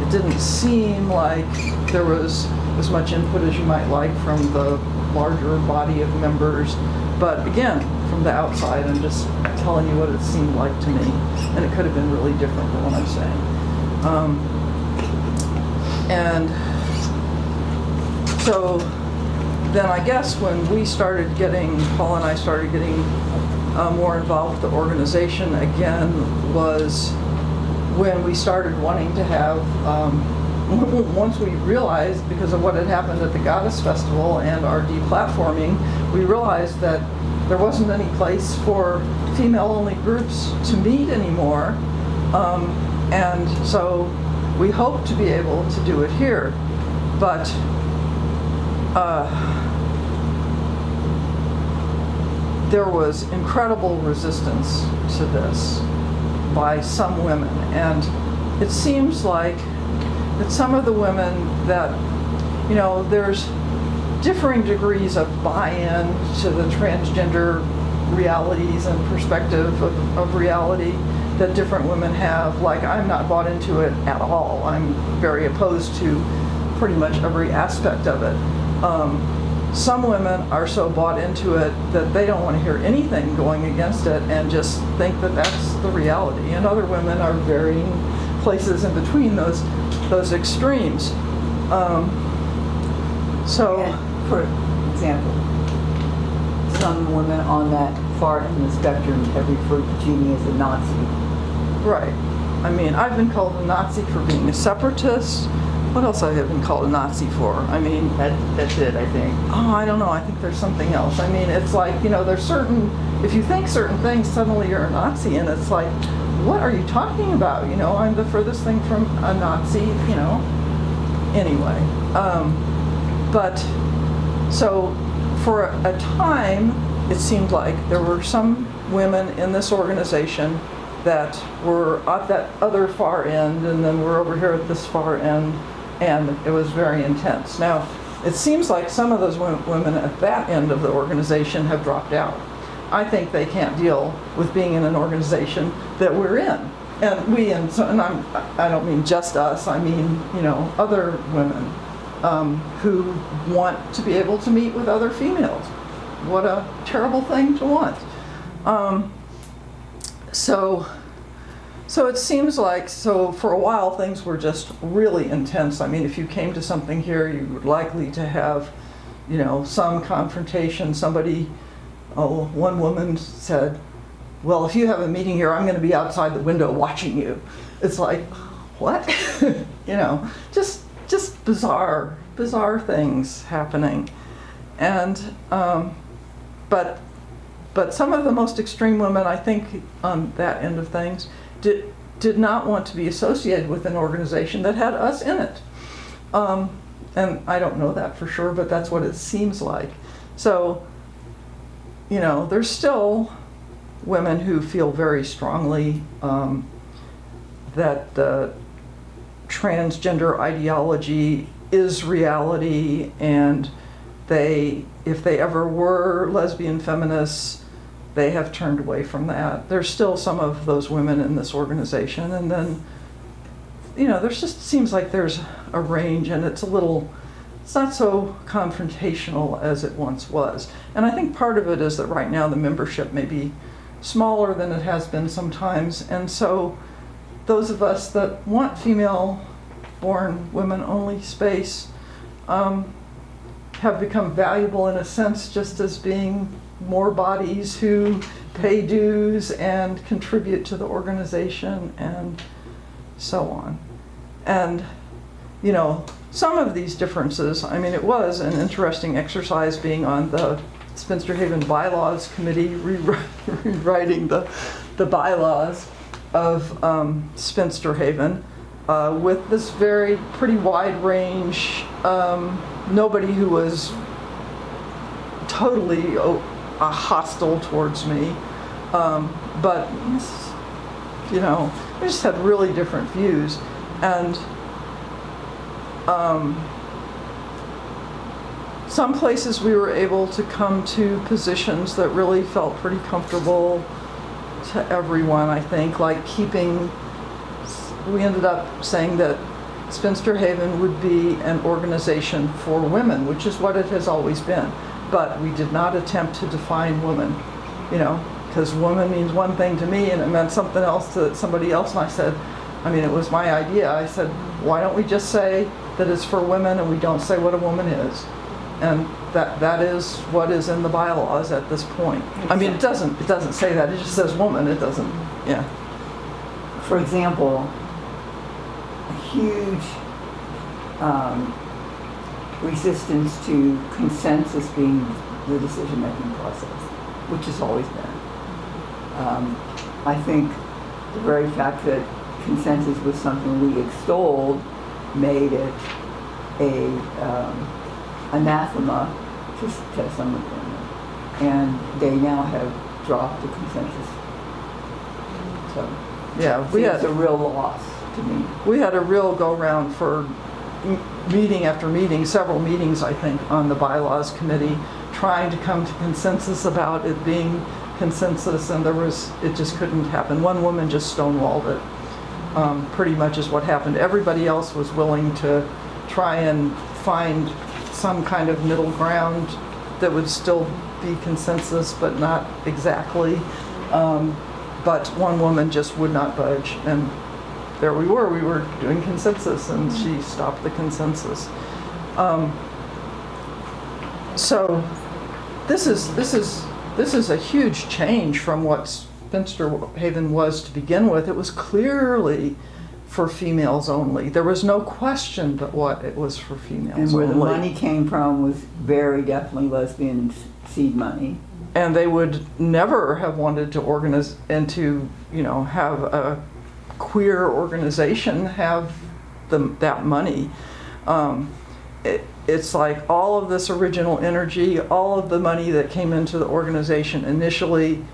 It didn't seem like there was as much input as you might like from the larger body of members. But again, from the outside, I'm just telling you what it seemed like to me. And it could have been really different than what I'm saying. And so then I guess when Paula and I started getting more involved with the organization again was when we started wanting to have, once we realized, because of what had happened at the Goddess Festival and our deplatforming, we realized that there wasn't any place for female-only groups to meet anymore. And so we hoped to be able to do it here. But there was incredible resistance to this by some women. And it seems like that some of the women that, there's differing degrees of buy-in to the transgender realities and perspective of reality that different women have. Like, I'm not bought into it at all. I'm very opposed to pretty much every aspect of it. Some women are so bought into it that they don't want to hear anything going against it and just think that that's the reality. And other women are varying places in between those extremes. So, and for example, some women on that far end of the spectrum have referred to Jeanne as a Nazi. right. I mean, I've been called a Nazi for being a separatist. What else have I been called a Nazi for? I mean, That's it, I think. oh, I don't know. I think there's something else. I mean, it's like, there's certain, if you think certain things, suddenly you're a Nazi, and it's like, what are you talking about? I'm the furthest thing from a Nazi, Anyway, but so for a time, it seemed like there were some women in this organization that were at that other far end, and then we're over here at this far end, and it was very intense. Now, it seems like some of those women at that end of the organization have dropped out. I think they can't deal with being in an organization that we're in. And I don't mean just us, I mean, other women who want to be able to meet with other females. What a terrible thing to want. So it seems like, for a while things were just really intense. I mean, if you came to something here, you were likely to have, some confrontation. One woman said, well, if you have a meeting here, I'm going to be outside the window watching you. It's like, what? Just bizarre things happening. And, but some of the most extreme women, I think, on that end of things, did not want to be associated with an organization that had us in it. And I don't know that for sure, but that's what it seems like. So, there's still women who feel very strongly that the transgender ideology is reality, and if they ever were lesbian feminists, they have turned away from that. There's still some of those women in this organization, and then, there's just seems like there's a range, and it's not so confrontational as it once was. And I think part of it is that right now the membership may be smaller than it has been sometimes, and so those of us that want female-born, women-only space have become valuable in a sense, just as being more bodies who pay dues and contribute to the organization and so on. And, some of these differences, I mean, it was an interesting exercise being on the Spinster Haven bylaws committee, rewriting the bylaws of Spinster Haven with this pretty wide range, nobody who was totally hostile towards me, but we just had really different views. And some places we were able to come to positions that really felt pretty comfortable to everyone, I think, like we ended up saying that Spinster Haven would be an organization for women, which is what it has always been. But we did not attempt to define woman, because woman means one thing to me and it meant something else to somebody else. And I said, it was my idea. I said, why don't we just say that it's for women and we don't say what a woman is? And that is what is in the bylaws at this point. It doesn't say that. It just says woman. It doesn't. Yeah. For example, a huge resistance to consensus being the decision-making process, which has always been. I think the very fact that consensus was something we extolled made it anathema to some of them, and they now have dropped the consensus. So yeah, it's a real loss to me. We had a real go-round for meeting after meeting, several meetings, I think, on the bylaws committee, trying to come to consensus about it being consensus, and it just couldn't happen. One woman just stonewalled it, pretty much is what happened. Everybody else was willing to try and find some kind of middle ground that would still be consensus, but not exactly. But one woman just would not budge, and there we were doing consensus, and she stopped the consensus. So this is a huge change from what Spinster Haven was to begin with. It was clearly for females only. There was no question but what it was for females and where only. the money came from was very definitely lesbian seed money. And they would never have wanted to organize and to, have a queer organization have that money. It's like all of this original energy, all of the money that came into the organization initially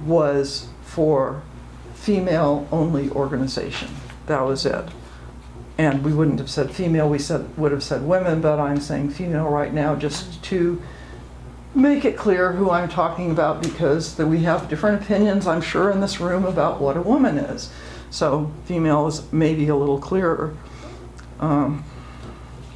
was for female-only organization. That was it. And we wouldn't have said female, would have said women, but I'm saying female right now just to make it clear who I'm talking about, because we have different opinions, I'm sure, in this room about what a woman is. So female is maybe a little clearer.